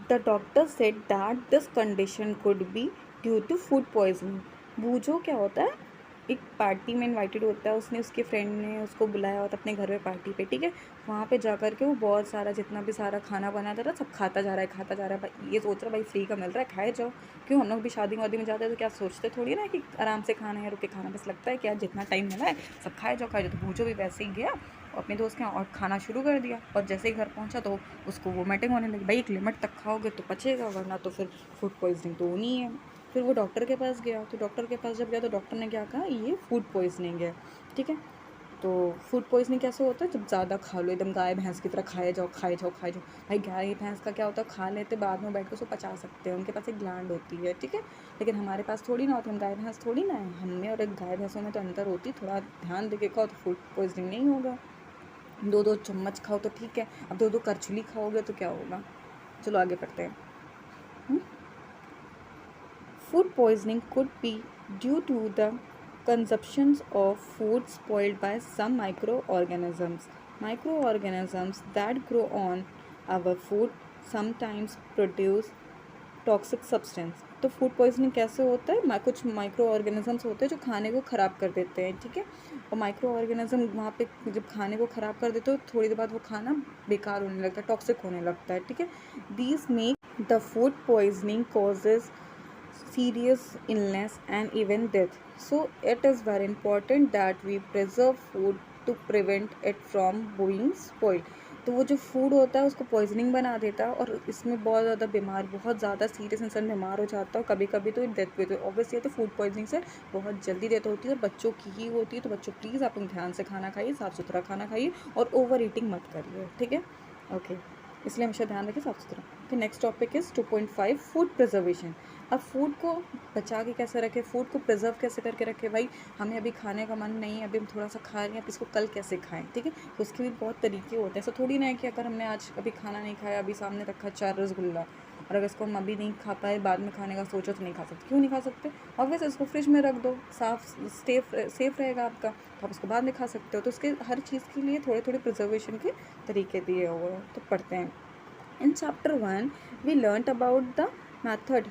S1: The doctor said that this condition could be due to food poisoning. बूझो क्या होता है, एक party में invited होता है, उसने उसके फ्रेंड ने उसको बुलाया होता अपने घर पे पार्टी पे, ठीक है। वहाँ पे जा कर के वो बहुत सारा जितना भी सारा खाना बना था सब खाता जा रहा है खाता जा रहा है। भाई ये सोच रहा भाई फ्री का मिल रहा है खाए जाओ। क्यों, हम लोग भी शादी वादी में जाते हैं तो क्या सोचते थोड़ी ना कि आराम से खाना है रुके खाना, बस लगता है कि यार जितना टाइम मिला है सब खाए जाओ खाए जाओ। तो बूझो भी वैसे ही गया और अपने दोस्त के यहाँ और खाना शुरू कर दिया, और जैसे ही घर पहुँचा तो उसको वोमिटिंग होने लगी। भाई एक लिमिट तक खाओगे तो पचेगा, वरना तो फिर फूड पॉइजनिंग तो होनी है। फिर वो डॉक्टर के पास गया, तो डॉक्टर के पास जब गया तो डॉक्टर ने क्या कहा, ये फूड पॉइजनिंग है, ठीक है। तो फूड पॉइजनिंग कैसे होता है, जब ज़्यादा खा लो, एकदम गाय भैंस की तरह खाए जाओ खाए जाओ खाए जाओ। भाई गाय भैंस का क्या होता है, खा लेते बाद में बैठ के उसको पचा सकते हैं, उनके पास एक ग्लैंड होती है, ठीक है। लेकिन हमारे पास थोड़ी ना होती, हम गाय भैंस थोड़ी ना है, हमें और एक गाय भैंसों में तो अंतर होती। थोड़ा ध्यान दे के खाओ तो फूड पॉइजनिंग नहीं होगा। दो दो चम्मच खाओ तो ठीक है, अब दो दो करछुली खाओगे तो क्या होगा। चलो आगे पढ़ते हैं। Food poisoning could be due to the consumption of food spoiled by some microorganisms. Microorganisms that grow on our food sometimes produce toxic substance. तो फूड पॉइजनिंग कैसे होता है, कुछ माइक्रो ऑर्गेनिजम्स होते हैं जो खाने को ख़राब कर देते हैं, ठीक है। और माइक्रो ऑर्गेनिज्म वहाँ पे जब खाने को ख़राब कर देते हो थोड़ी देर बाद वो खाना बेकार होने लगता है, टॉक्सिक होने लगता है, ठीक है। These make the food poisoning causes serious illness and even death. So it is very important that we preserve food to prevent it from being spoiled. तो वो जो फूड होता है उसको पॉइजनिंग बना देता है, और इसमें बहुत ज़्यादा बीमार, बहुत ज़्यादा सीरियस इंसान बीमार हो जाता है, कभी कभी तो डेथ भी होती है। ऑब्वियसली तो फूड पॉइजनिंग से बहुत जल्दी डेथ होती है और बच्चों की ही होती है। तो बच्चों प्लीज़ आप लोग ध्यान से खाना खाइए, साफ़ सुथरा खाना खाइए और ओवर ईटिंग मत करिए, ठीक है। ओके, इसलिए हमेशा ध्यान रखिए साफ़ सुथरा। Okay, next topic is 2.5 food preservation. अब फूड को बचा के कैसे रखें, फूड को प्रिजर्व कैसे करके रखें। भाई हमें अभी खाने का मन नहीं है, अभी हम थोड़ा सा खा रहे हैं, अब इसको कल कैसे खाएं, ठीक है। तो उसके भी बहुत तरीके होते हैं। ऐसा थोड़ी ना है कि अगर हमने आज अभी खाना नहीं खाया, अभी सामने रखा 4 रसगुल्ला, और अगर इसको हम अभी नहीं खा पाए, बाद में खाने का सोचो तो नहीं खा सकते। क्यों नहीं खा सकते, ऑब्वियस इसको फ्रिज में रख दो, साफ सेफ रहेगा आपका, तो आप उसको बाद में खा सकते हो। तो उसके हर चीज़ के लिए थोड़े थोड़े प्रिजर्वेशन के तरीके दिए हुए हैं। तो पढ़ते हैं। In chapter 1, we learnt about the method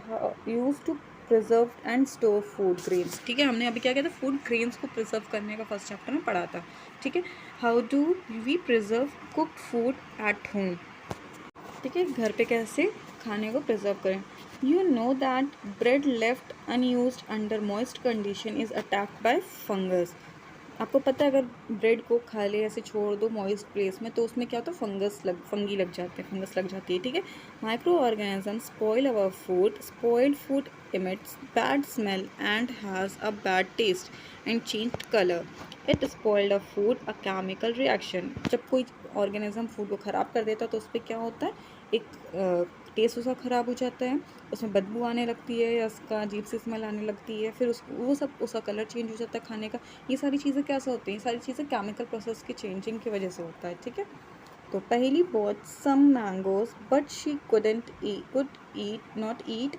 S1: used to preserve and store food grains, ठीक है। हमने अभी क्या किया था, फूड ग्रेन्स को प्रिजर्व करने का फर्स्ट चैप्टर में पढ़ा था, ठीक है। How do we preserve cooked food at home, ठीक है, घर पे कैसे खाने को प्रिजर्व करें। You know that bread left unused under moist condition is attacked by fungus. आपको पता है अगर ब्रेड को खाली ऐसे छोड़ दो मॉइस्ट प्लेस में तो उसमें क्या होता है, फंगी लग जाते हैं, फंगस लग जाती है, ठीक है। Micro organism spoil our food, spoiled food emits bad smell and has a bad taste and changed colour. It spoiled a food a chemical reaction. जब कोई ऑर्गेनिज्म फूड को ख़राब कर देता है तो उस पर क्या होता है, एक टेस्ट उसका ख़राब हो जाता है, उसमें बदबू आने लगती है या उसका अजीब सी स्मेल आने लगती है, फिर उसका कलर चेंज हो जाता है खाने का। ये सारी चीज़ें कैसे होती हैं, ये सारी चीज़ें केमिकल प्रोसेस की चेंजिंग की वजह से होता है, ठीक है। तो Paheli bought some mangoes but she could not eat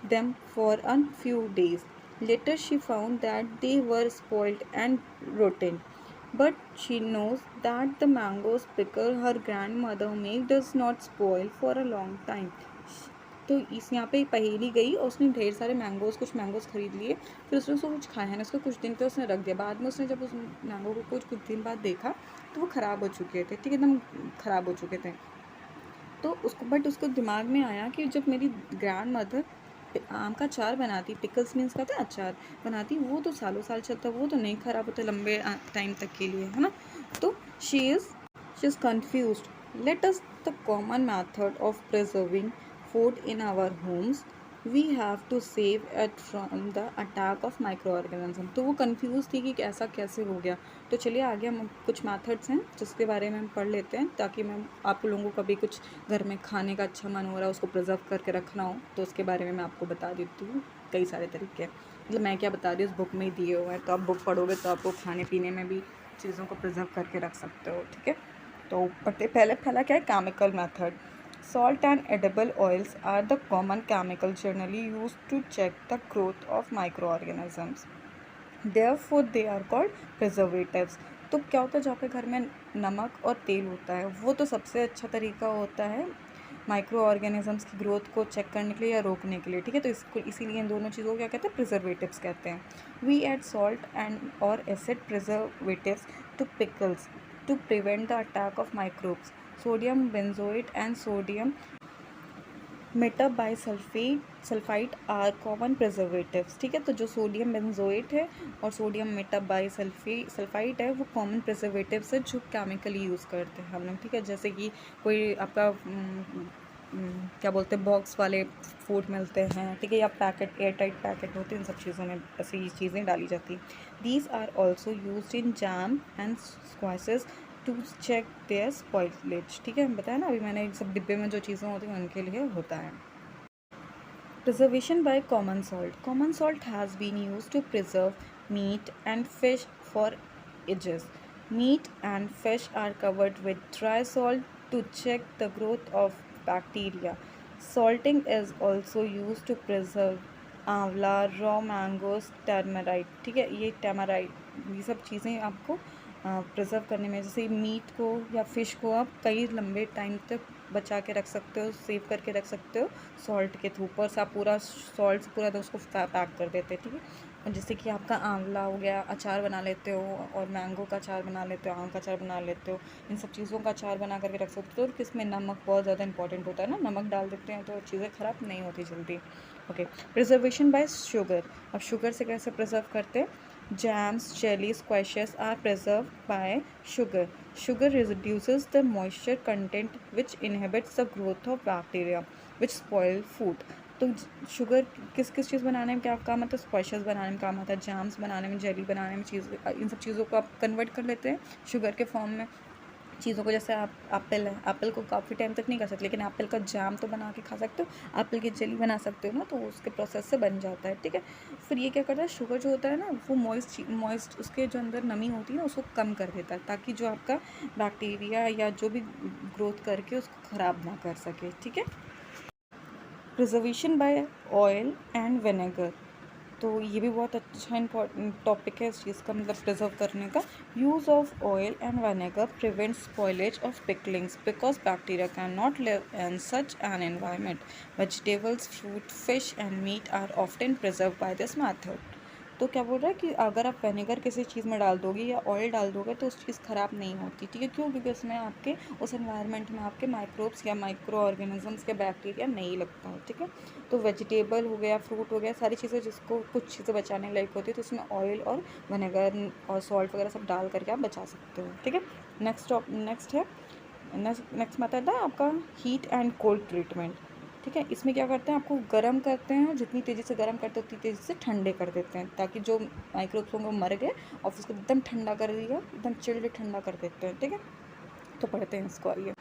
S1: them for a few days. Later she found that they were spoiled and rotten. But she knows that the mangoes pickle her grandmother made does not spoil for a long time. तो इस यहाँ पे पहेली गई और उसने ढेर सारे कुछ मैंगोज़ खरीद लिए, फिर उसने उसको कुछ खाया है ना, उसको कुछ दिन पे उसने रख दिया। बाद में उसने जब उस मैंगो को कुछ दिन बाद देखा तो वो ख़राब हो चुके थे, ठीक है, एकदम ख़राब हो चुके थे। तो उसको दिमाग में आया कि जब मेरी ग्रैंड मदर आम का अचार बनाती, पिकल्स मीन्स का था अचार बनाती, वो तो सालों साल चलता, वो तो नहीं ख़राब होता लंबे टाइम तक के लिए, है ना। तो she is confused. Let us the common method of preserving food in our homes, we have to save it from the attack of micro organism. तो वो कंफ्यूज थी कि ऐसा कैसे हो गया। तो चलिए आगे हम कुछ मेथड्स हैं जिसके बारे में हम पढ़ लेते हैं, ताकि मैं आप लोगों को कभी कुछ घर में खाने का अच्छा मन हो रहा है, उसको प्रिजर्व करके रखना हो, तो उसके बारे में मैं आपको बता देती हूँ कई सारे तरीके। मतलब मैं क्या बता रही हूँ, उस बुक में ही दिए हुए हैं, तो आप बुक पढ़ोगे तो आपको खाने पीने में भी चीज़ों को प्रिजर्व करके रख सकते हो, ठीक है। तो पहला क्या है, chemical method. Salt and edible oils are the common chemical generally used to check the growth of microorganisms. Therefore they are called preservatives. तो क्या होता है, जहाँ पे घर में नमक और तेल होता है वो तो सबसे अच्छा तरीका होता है माइक्रो ऑर्गेनिजम्स की ग्रोथ को चेक करने के लिए या रोकने के लिए, ठीक है। तो इसको इसीलिए इन दोनों चीज़ों को क्या कहते हैं, प्रिजर्वेटिव्स कहते हैं। वी एड सॉल्ट एंड और acid preservatives to pickles to prevent the attack of microbes. Sodium benzoate and sodium metabisulphite are common preservatives, ठीक है। तो जो सोडियम बेंजोएट है और सोडियम मेटाबाइसल्फाइड है वो कॉमन प्रिजर्वेटिव्स है जो केमिकली यूज़ करते हैं हम लोग, ठीक है। जैसे कि कोई आपका क्या बोलते हैं, बॉक्स वाले फूड मिलते हैं, ठीक है, या पैकेट एयर टाइट पैकेट होते हैं, इन सब चीज़ों में ऐसी चीज़ें डाली जाती हैं। These are also use in jam and squashes to check their spoilage, ठीक है। बताया ना अभी मैंने, सब डिब्बे में जो चीज़ें होती हैं उनके लिए होता है। Preservation by common salt. Common salt has been used to preserve meat and fish for ages. Meat and fish are covered with dry salt to check the growth of bacteria. Salting is also used to preserve आंवला, raw mangoes, tamarind, ठीक है। ये tamarind, ये सब चीज़ें आपको preserve करने में, जैसे मीट को या फ़िश को आप कई लंबे टाइम तक बचा के रख सकते हो, सेव करके रख सकते हो सॉल्ट के थ्रू। पर से आप पूरा सॉल्ट से पूरा उसको पैक कर देते हैं, ठीक है। और जैसे कि आपका आंवला हो गया, अचार बना लेते हो, और मैंगो का अचार बना लेते हो, आम का अचार बना लेते हो, इन सब चीज़ों का अचार बना करके रख सकते हो। और किसमें नमक बहुत ज़्यादा इंपॉर्टेंट होता है ना, नमक डाल देते हैं तो चीज़ें ख़राब नहीं होती जल्दी। Okay, preservation bye sugar. अब शुगर से कैसे प्रिजर्व करते हैं? Jams, jelly, squashes are preserved by sugar. Sugar reduces the moisture content which inhibits the growth of bacteria which spoil food. तो शुगर किस किस चीज़ बनाने में क्या काम आता है? स्क्वैशेस बनाने में काम आता है, जैम्स बनाने में, जेली बनाने में, इन सब चीज़ों को आप कन्वर्ट कर लेते हैं शुगर के फॉर्म में चीज़ों को। जैसे आप एप्पल है, एप्पल को काफ़ी टाइम तक नहीं खा सकते, लेकिन एप्पल का जैम तो बना के खा सकते हो, एप्पल की जेली बना सकते हो ना, तो उसके प्रोसेस से बन जाता है, ठीक है। फिर ये क्या करता है, शुगर जो होता है ना वो मॉइस्ट उसके जो अंदर नमी होती है ना उसको कम कर देता है, ताकि जो आपका बैक्टीरिया या जो भी ग्रोथ करके उसको ख़राब ना कर सके, ठीक है। Preservation by oil and vinegar. तो ये भी बहुत अच्छा इम्पॉर्टेंट टॉपिक है इस चीज़ का, मतलब प्रिजर्व करने का। Use of oil and vinegar prevent spoilage of picklings because bacteria can not live in such an environment. Vegetables, fruit, fish and meat are often preserve by this method. तो क्या बोल रहा है कि अगर आप विनेगर किसी चीज़ में डाल दोगे या ऑयल डाल दोगे तो उस चीज़ ख़राब नहीं होती, ठीक है। क्यों? क्योंकि उसमें आपके उस एनवायरनमेंट में आपके माइक्रोब्स या माइक्रो ऑर्गेनिजम्स के बैक्टीरिया नहीं लगता है, ठीक है। तो वेजिटेबल हो गया, फ्रूट हो गया, सारी चीज़ें जिसको कुछ चीज़ें बचाने लायक होती है तो उसमें ऑयल और विनेगर और सॉल्ट वगैरह सब डाल करके आप बचा सकते हो, ठीक है। नेक्स्ट मेथड है आपका हीट एंड कोल्ड ट्रीटमेंट, ठीक है। इसमें क्या करते हैं, आपको गर्म करते हैं, जितनी तेज़ी से गर्म करते हैं उतनी तेज़ी से ठंडे कर देते हैं, ताकि जो माइक्रोब्स होंगे वो मर गए और उसको एकदम ठंडा कर दिया, एकदम चिल्ड ठंडा कर देते हैं, ठीक है। तो पढ़ते हैं इसको, आइए।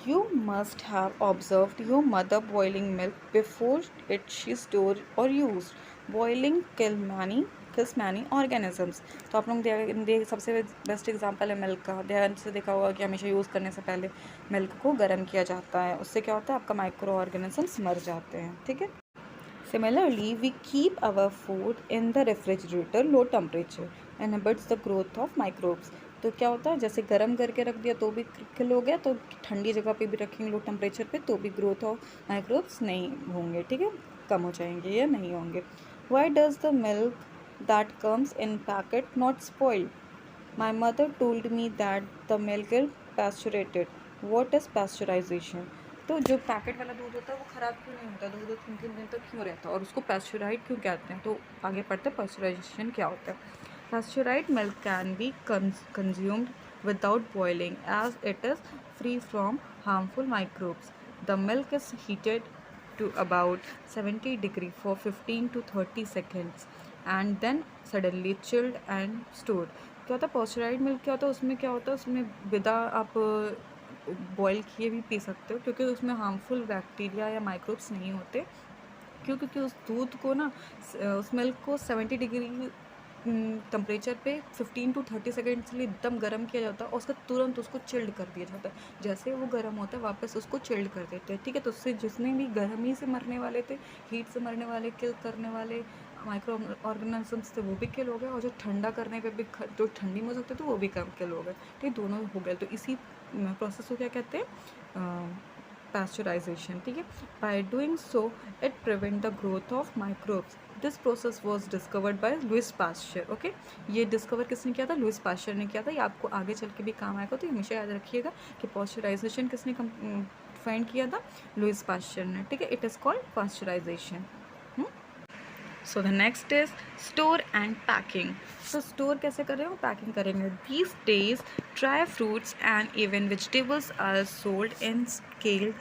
S1: You must have observed your mother boiling milk before it she stored or used. Boiling kills many organisms. तो आप लोग सबसे बेस्ट एग्जांपल है मिल्क का। ध्यान से देखा होगा कि हमेशा यूज़ करने से पहले मिल्क को गर्म किया जाता है, उससे क्या होता है, आपका माइक्रो ऑर्गेनिजम्स मर जाते हैं, ठीक है। Similarly, we keep our food in the refrigerator. Low temperature inhibits the growth of microbes. तो क्या होता है, जैसे गर्म करके रख दिया तो भी किल हो गया, तो ठंडी जगह पे भी रखेंगे लो टेम्परेचर पे तो भी ग्रोथ ऑफ माइक्रोब्स नहीं होंगे, ठीक है, कम हो जाएंगे या नहीं होंगे। Why does the milk that comes in packet not spoil? My mother told me that the milk is pasteurised. What is pasteurisation? तो जो पैकेट वाला दूध होता है वो ख़राब क्यों नहीं होता, दूध 3 दिन तक क्यों रहता है, और उसको पैस्चुराइड क्यों कहते हैं? तो आगे पढ़ते हैं पैस्चराइजेशन क्या होता है। Pasteurised milk can be consumed without boiling as it is free from harmful microbes. The milk is heated to about 70 degree for 15 to 30 seconds and then suddenly chilled and stored। क्या होता है पैस्चराइड milk, क्या होता है उसमें, क्या होता है उसमें विदा आप बॉयल किए भी पी सकते हो, क्योंकि उसमें हार्मफुल बैक्टीरिया या माइक्रोब्स नहीं होते। क्यों? क्योंकि उस दूध को ना उस मिल्क को 70 डिग्री टेम्परेचर पे 15 to 30 सेकेंड्स के लिए एकदम गर्म किया जाता है और उसका तुरंत उसको चिल्ड कर दिया जाता है। जैसे वो गर्म होता है वापस उसको चिल्ड कर देते हैं, ठीक है। तो उससे जितने भी गर्मी से मरने वाले थे, हीट से मरने वाले, किल करने वाले माइक्रो ऑर्गेनिजम्स थे वो भी किल हो गए, और जो ठंडा करने पे भी जो ठंडी में हो सकते थे वो भी कम किल हो गए, ठीक, दोनों हो गए। तो इसी प्रोसेस को क्या कहते हैं, pasteurization, ठीक है। By doing so it prevent the growth of microbes. This process was discovered by Louis Pasteur, okay. ये डिस्कवर किसने किया था? लुइस पास्चर ने किया था। ये आपको आगे चल के भी काम आएगा, तो हमेशा याद रखिएगा कि पास्चराइजेशन किसने फाइंड किया था? लुइस पास्चर ने, ठीक है। It is called pasteurization. So the next is store and packing. तो स्टोर कैसे कर रहे हो? पैकिंग करेंगे। These days dry fruits and even vegetables are sold in sealed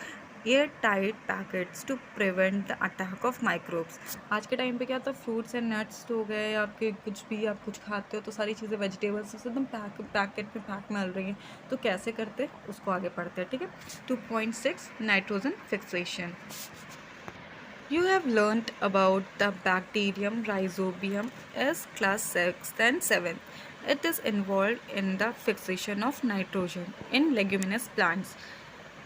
S1: air tight packets to prevent the attack of microbes. आज के time पे क्या होता है, फ्रूट्स एंड नट्स हो गए, आपके कुछ भी आप कुछ खाते हो तो सारी चीज़ें वेजिटेबल्स एकदम पैकेट में पैक मिल रही हैं। तो कैसे करते उसको आगे पढ़ते हैं, ठीक है। 2.6 nitrogen fixation. You have learnt about the bacterium Rhizobium as class 6 and 7. It is involved in the fixation of nitrogen in leguminous plants.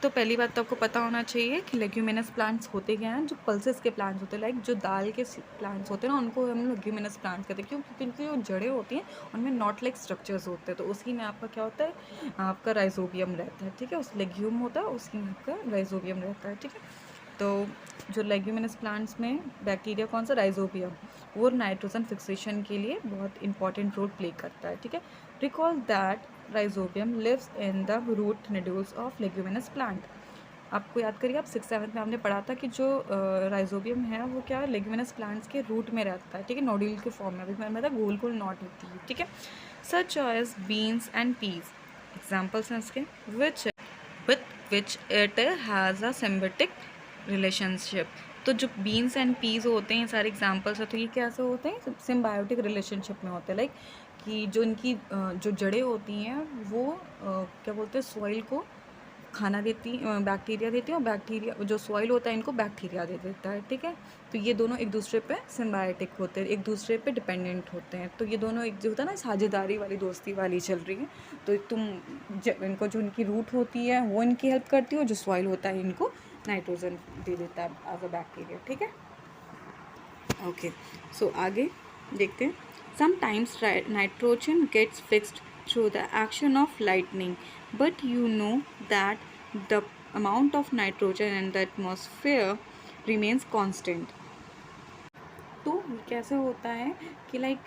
S1: तो पहली बात तो आपको पता होना चाहिए कि लेग्यूमिनस प्लांट्स होते क्या हैं। जो पल्सेस के प्लांट्स होते हैं, लाइक जो दाल के प्लांट्स होते हैं ना, उनको हम लेग्यूमिनस प्लांट्स कहते हैं। क्यों? क्योंकि उनकी जो जड़ें होती हैं उनमें नॉट लाइक स्ट्रक्चर्स होते हैं। तो उसी में आपका क्या होता है, आपका राइजोबियम रहता है, ठीक है। उस लेग्यूम होता है, उसी में आपका राइजोबियम रहता है, ठीक है। तो जो लेग्यूमिनस प्लांट्स में बैक्टीरिया कौन सा? राइजोबियम, वो नाइट्रोजन फिक्सेशन के लिए बहुत इंपॉर्टेंट रोल प्ले करता है, ठीक है। Recall that rhizobium lives in the root nodules of leguminous plant. आपको याद करिए, आप 6-7 में हमने पढ़ा था कि जो राइजोबियम है वो क्या है, लेग्यूमिनस प्लांट्स के रूट में रहता है, ठीक है, नोड्यूल के फॉर्म में। अभी मैंने बताया गोल गोल नॉट होती है, ठीक है। Such as beans and peas, examples हैं इसके। With which it has a symbiotic relationship. तो जो बीन्स एंड पीज होते हैं, सारे एग्जांपल्स हैं, तो ये कैसे होते हैं? सिम्बायोटिक रिलेशनशिप में होते हैं। लाइक कि जो इनकी जो जड़ें होती हैं वो क्या बोलते हैं, सॉइल को खाना देती, बैक्टीरिया देती है, और बैक्टीरिया जो सॉइल होता है इनको बैक्टीरिया दे देता है, ठीक है। तो ये दोनों एक दूसरे पे सिम्बायोटिक होते हैं, एक दूसरे पे डिपेंडेंट होते हैं। तो ये दोनों एक जो होता है ना, साझेदारी वाली, दोस्ती वाली चल रही है। तो इनको जो इनकी रूट होती है वो इनकी हेल्प करती है, और जो सॉइल होता है इनको नाइट्रोजन दे देता है एज अ बैक्टीरिया, ठीक है। ओके, सो आगे देखते हैं। Sometimes nitrogen gets fixed through the action of lightning, but you know that the amount of nitrogen in the atmosphere remains constant. तो कैसे होता है कि लाइक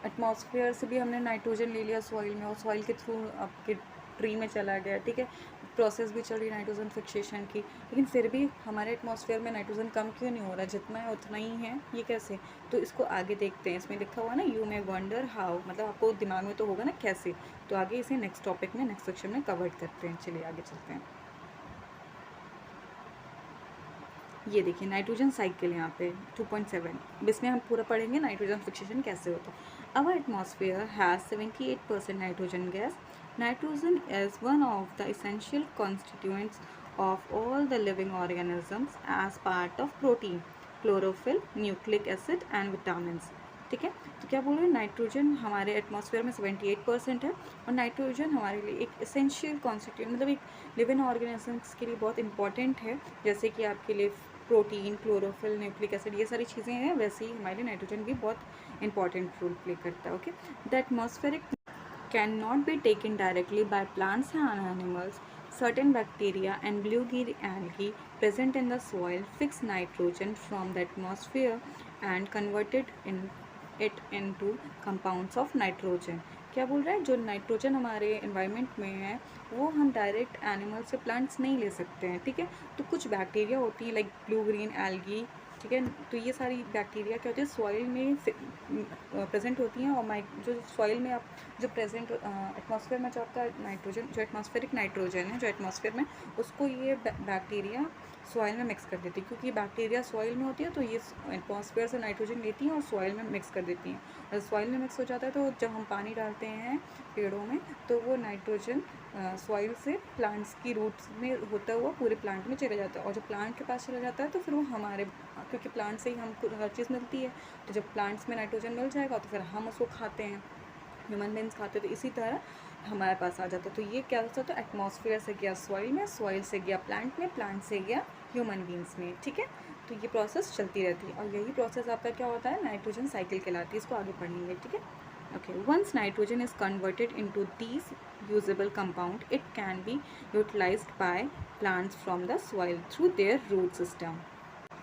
S1: एटमॉस्फेयर से भी हमने नाइट्रोजन ले लिया सॉइल में, और सॉइल के थ्रू आपके ट्री में चला गया, ठीक है। प्रोसेस भी चल रही है नाइट्रोजन फिक्सेशन की, लेकिन फिर भी हमारे एटमॉस्फेयर में नाइट्रोजन कम क्यों नहीं हो रहा? जितना है उतना ही है, ये कैसे? तो इसको आगे देखते हैं। इसमें लिखा हुआ ना, यू मे वंडर हाउ, मतलब आपको दिमाग में तो होगा ना कैसे। तो आगे इसे नेक्स्ट टॉपिक में, नेक्स्ट सेक्शन में कवर करते हैं। चलिए आगे चलते हैं। ये देखिए नाइट्रोजन साइकिल यहाँ पे 2.7, इसमें हम पूरा पढ़ेंगे नाइट्रोजन फिक्सेशन कैसे होता है। Our atmosphere has 78% nitrogen gas. Nitrogen is one of the essential constituents of all the living organisms as part of protein, chlorophyll, nucleic acid and vitamins. ठीक है। तो क्या बोल रहे हैं, नाइट्रोजन हमारे एटमॉस्फेयर में 78% है, और नाइट्रोजन हमारे लिए एक एसेंशियल कॉन्स्टिट्यूएंट, मतलब एक लिविंग ऑर्गेनिजम्स के लिए बहुत इंपॉर्टेंट है। जैसे कि आपके लिए प्रोटीन, क्लोरोफिल, न्यूक्लिक एसिड, ये सारी चीज़ें हैं, वैसे ही हमारे लिए नाइट्रोजन भी बहुत इंपॉर्टेंट रोल प्ले करता है, okay. The atmospheric can not be taken directly by plants and animals. Certain bacteria and blue-green algae present in the soil fix nitrogen from the atmosphere and convert it into compounds of nitrogen. क्या बोल रहा है, जो nitrogen हमारे environment में है वो हम डायरेक्ट एनिमल से, प्लांट्स नहीं ले सकते हैं, ठीक है। तो कुछ बैक्टीरिया होती हैं लाइक ब्लू ग्रीन एल्गी, ठीक है। तो ये सारी बैक्टीरिया क्या होती है, सॉइल में प्रेजेंट होती हैं, और जो सॉइल में आप जो प्रेजेंट एटमॉस्फेयर में जो आपका नाइट्रोजन, जो एटमॉस्फेरिक नाइट्रोजन है जो एटमॉस्फेयर में, उसको ये बैक्टीरिया सॉइल में मिक्स कर देती है। क्योंकि बैक्टीरिया सॉइल में होती है तो ये एटमॉस्फेयर से नाइट्रोजन लेती हैं और सॉइल में मिक्स कर देती हैं। और सॉइल में मिक्स हो जाता है तो जब हम पानी डालते हैं पेड़ों में तो वो नाइट्रोजन सॉइल से प्लांट्स की रूट्स में होता हुआ पूरे प्लांट में चला जाता है, और जब प्लांट के पास चला जाता है तो फिर वो हमारे, क्योंकि प्लांट से ही हमको हर चीज़ मिलती है, तो जब प्लांट्स में नाइट्रोजन मिल जाएगा तो फिर हम उसको खाते हैं, ह्यूमन बींग्स खाते हैं, तो इसी तरह हमारे पास आ जाता है। तो ये क्या होता है, तो एटमॉस्फेयर से गया सॉइल में, सॉइल से गया प्लांट में, प्लांट से गया ह्यूमन बींग्स में, ठीक है। तो ये प्रोसेस चलती रहती है, और यही प्रोसेस आपका क्या होता है, नाइट्रोजन साइकिल कहलाती है। इसको आगे पढ़ेंगे, ठीक है। Okay, once nitrogen is converted into these usable compound, it can be utilized by plants from the soil through their root system.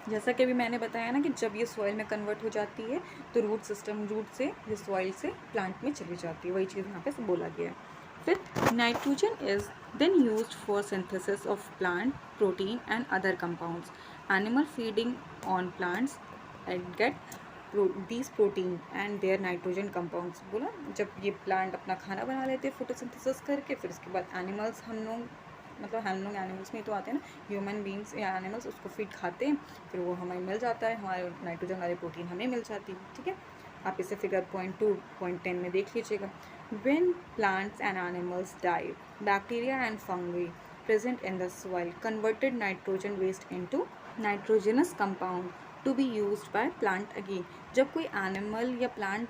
S1: जैसा कि अभी मैंने बताया ना कि जब ये सॉइल में कन्वर्ट हो जाती है तो रूट सिस्टम, रूट से ये सॉइल से प्लांट में चली जाती है, वही चीज़ यहाँ पे बोला गया है। फिर nitrogen is then used for synthesis of plant protein and other compounds. Animal feeding on plants and get these protein and their nitrogen compounds. बोला जब ये प्लांट अपना खाना बना लेते हैं फोटोसिंथेसिस करके, फिर उसके बाद एनिमल्स, हम लोग एनिमल्स में तो आते हैं ना, ह्यूमन बींग्स या एनिमल्स उसको फीड खाते हैं, फिर वो हमें मिल जाता है, हमारे नाइट्रोजन वाली प्रोटीन हमें मिल जाती है, ठीक है। आप इसे फिगर पॉइंट 2.10 में देख लीजिएगा। When plants and animals die, bacteria and fungi present in the soil converted nitrogen waste into nitrogenous compound to be used by plant again. जब कोई एनिमल या प्लांट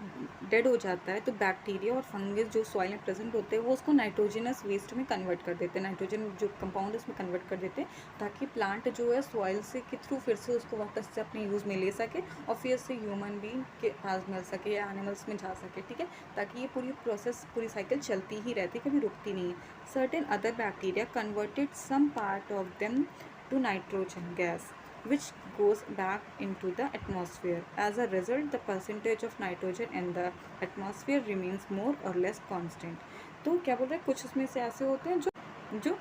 S1: डेड हो जाता है तो बैक्टीरिया और फंगस जो सॉइल में प्रेजेंट होते हैं वो उसको नाइट्रोजनस वेस्ट में कन्वर्ट कर देते हैं, नाइट्रोजन जो कंपाउंड है उसमें कन्वर्ट कर देते हैं, ताकि प्लांट जो है सॉइल से के थ्रू फिर से उसको वापस से अपने यूज़ में ले सके और फिर से ह्यूमन बीइंग के पास मिल सके या एनिमल्स में जा सके, ठीक है। ताकि ये पूरी प्रोसेस, पूरी साइकिल चलती ही रहती है, कभी रुकती नहीं है। Certain other bacteria converted some part of them to nitrogen gas which goes back into the atmosphere. As a result, the percentage of nitrogen in the atmosphere remains more or less constant. तो क्या बोल रहे हैं, कुछ उसमें से ऐसे होते हैं जो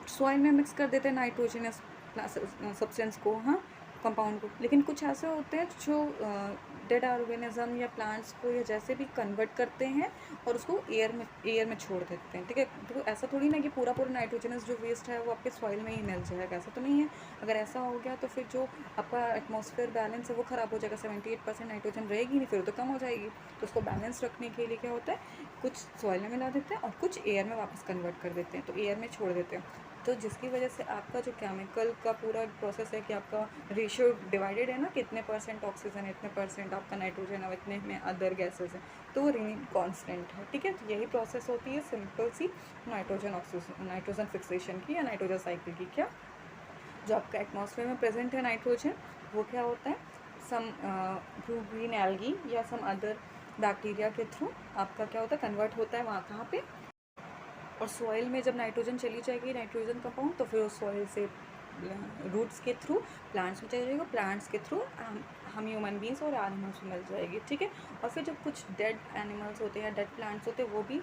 S1: सॉइल में मिक्स कर देते हैं नाइट्रोजनस सब्सटेंस को, हाँ, कंपाउंड को, लेकिन कुछ ऐसे होते हैं जो डेड ऑर्गेनिज्म या प्लांट्स को या जैसे भी कन्वर्ट करते हैं और उसको एयर में छोड़ देते हैं, ठीक है। तो ऐसा थोड़ी ना कि पूरा नाइट्रोजनस जो वेस्ट है वो आपके सॉइल में ही मिल जाएगा, ऐसा तो नहीं है। अगर ऐसा हो गया तो फिर जो आपका एटमॉस्फेयर बैलेंस है वो ख़राब हो जाएगा, 78% नाइट्रोजन रहेगी नहीं, फिर तो कम हो जाएगी। तो उसको बैलेंस रखने के लिए क्या होता है, कुछ सॉइल में मिला देते हैं और कुछ एयर में वापस कन्वर्ट कर देते हैं, तो एयर में छोड़ देते हैं। तो जिसकी वजह से आपका जो केमिकल का पूरा प्रोसेस है कि आपका रेशियो डिवाइडेड है ना, कि इतने परसेंट ऑक्सीजन है, इतने परसेंट आपका नाइट्रोजन है, इतने में अदर गैसेस हैं, तो वो रिमेन कांस्टेंट है, ठीक है। तो यही प्रोसेस होती है सिंपल सी नाइट्रोजन फिक्सेशन की या नाइट्रोजन साइकिल की। क्या जो आपका एटमॉस्फेयर में प्रेजेंट है नाइट्रोजन, वो क्या होता है, सम ब्लू ग्रीन एल्गी या सम अदर बैक्टीरिया के थ्रू आपका क्या होता है, कन्वर्ट होता है वहाँ कहाँ पे, और सॉइल में जब नाइट्रोजन चली जाएगी, नाइट्रोजन कंपाउंड, तो फिर उस सॉइल से रूट्स के थ्रू प्लांट्स में चली जाएगी, प्लांट्स के थ्रू हम ह्यूमन बींग्स और एनिमल्स में मिल जाएगी, ठीक है। और फिर जब कुछ डेड एनिमल्स होते हैं या डेड प्लांट्स होते हैं वो भी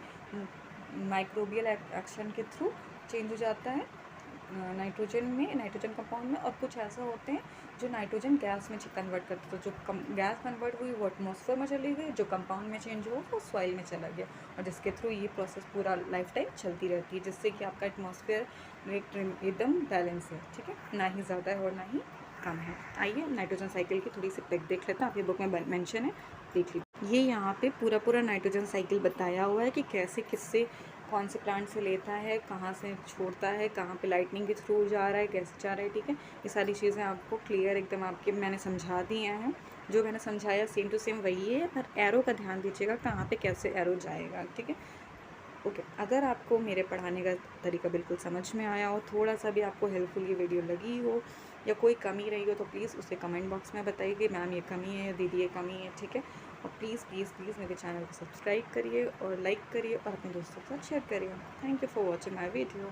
S1: माइक्रोबियल एक्शन के थ्रू चेंज हो जाता है नाइट्रोजन में, नाइट्रोजन कंपाउंड में। और कुछ ऐसा होते हैं जो नाइट्रोजन गैस में कन्वर्ट करते हैं, तो जो गैस कन्वर्ट हुई वो एटमॉस्फेयर में चली गई, जो कंपाउंड में चेंज हुआ वो सॉइल में चला गया, और जिसके थ्रू ये प्रोसेस पूरा लाइफ टाइम चलती रहती है, जिससे कि आपका एटमॉस्फेयर एकदम बैलेंस है, ठीक है, ना ही ज़्यादा है और ना ही कम है। आइए नाइट्रोजन साइकिल की थोड़ी सी पिक देख लेते हैं, आपकी बुक में मेंशन है, देख लीजिए। ये यहाँ पे पूरा नाइट्रोजन साइकिल बताया हुआ है कि कैसे किससे कौन से प्लांट से लेता है, कहाँ से छोड़ता है, कहाँ पे लाइटनिंग के थ्रू जा रहा है, कैसे जा रहा है, ठीक है। ये सारी चीज़ें आपको क्लियर एकदम आपके मैंने समझा दी हैं, जो मैंने समझाया सेम टू सेम वही है, पर एरो का ध्यान दीजिएगा कहाँ पे कैसे एरो जाएगा, ठीक है। ओके, अगर आपको मेरे पढ़ाने का तरीका बिल्कुल समझ में आया हो, थोड़ा सा भी आपको हेल्पफुल ये वीडियो लगी हो या कोई कमी रही हो, तो प्लीज़ उसे कमेंट बॉक्स में बताइए कि मैम ये कमी है या दीदी ये कमी है, ठीक है। और प्लीज़ मेरे चैनल को सब्सक्राइब करिए और लाइक करिए और अपने दोस्तों के साथ शेयर करिए। Thank you for watching my video.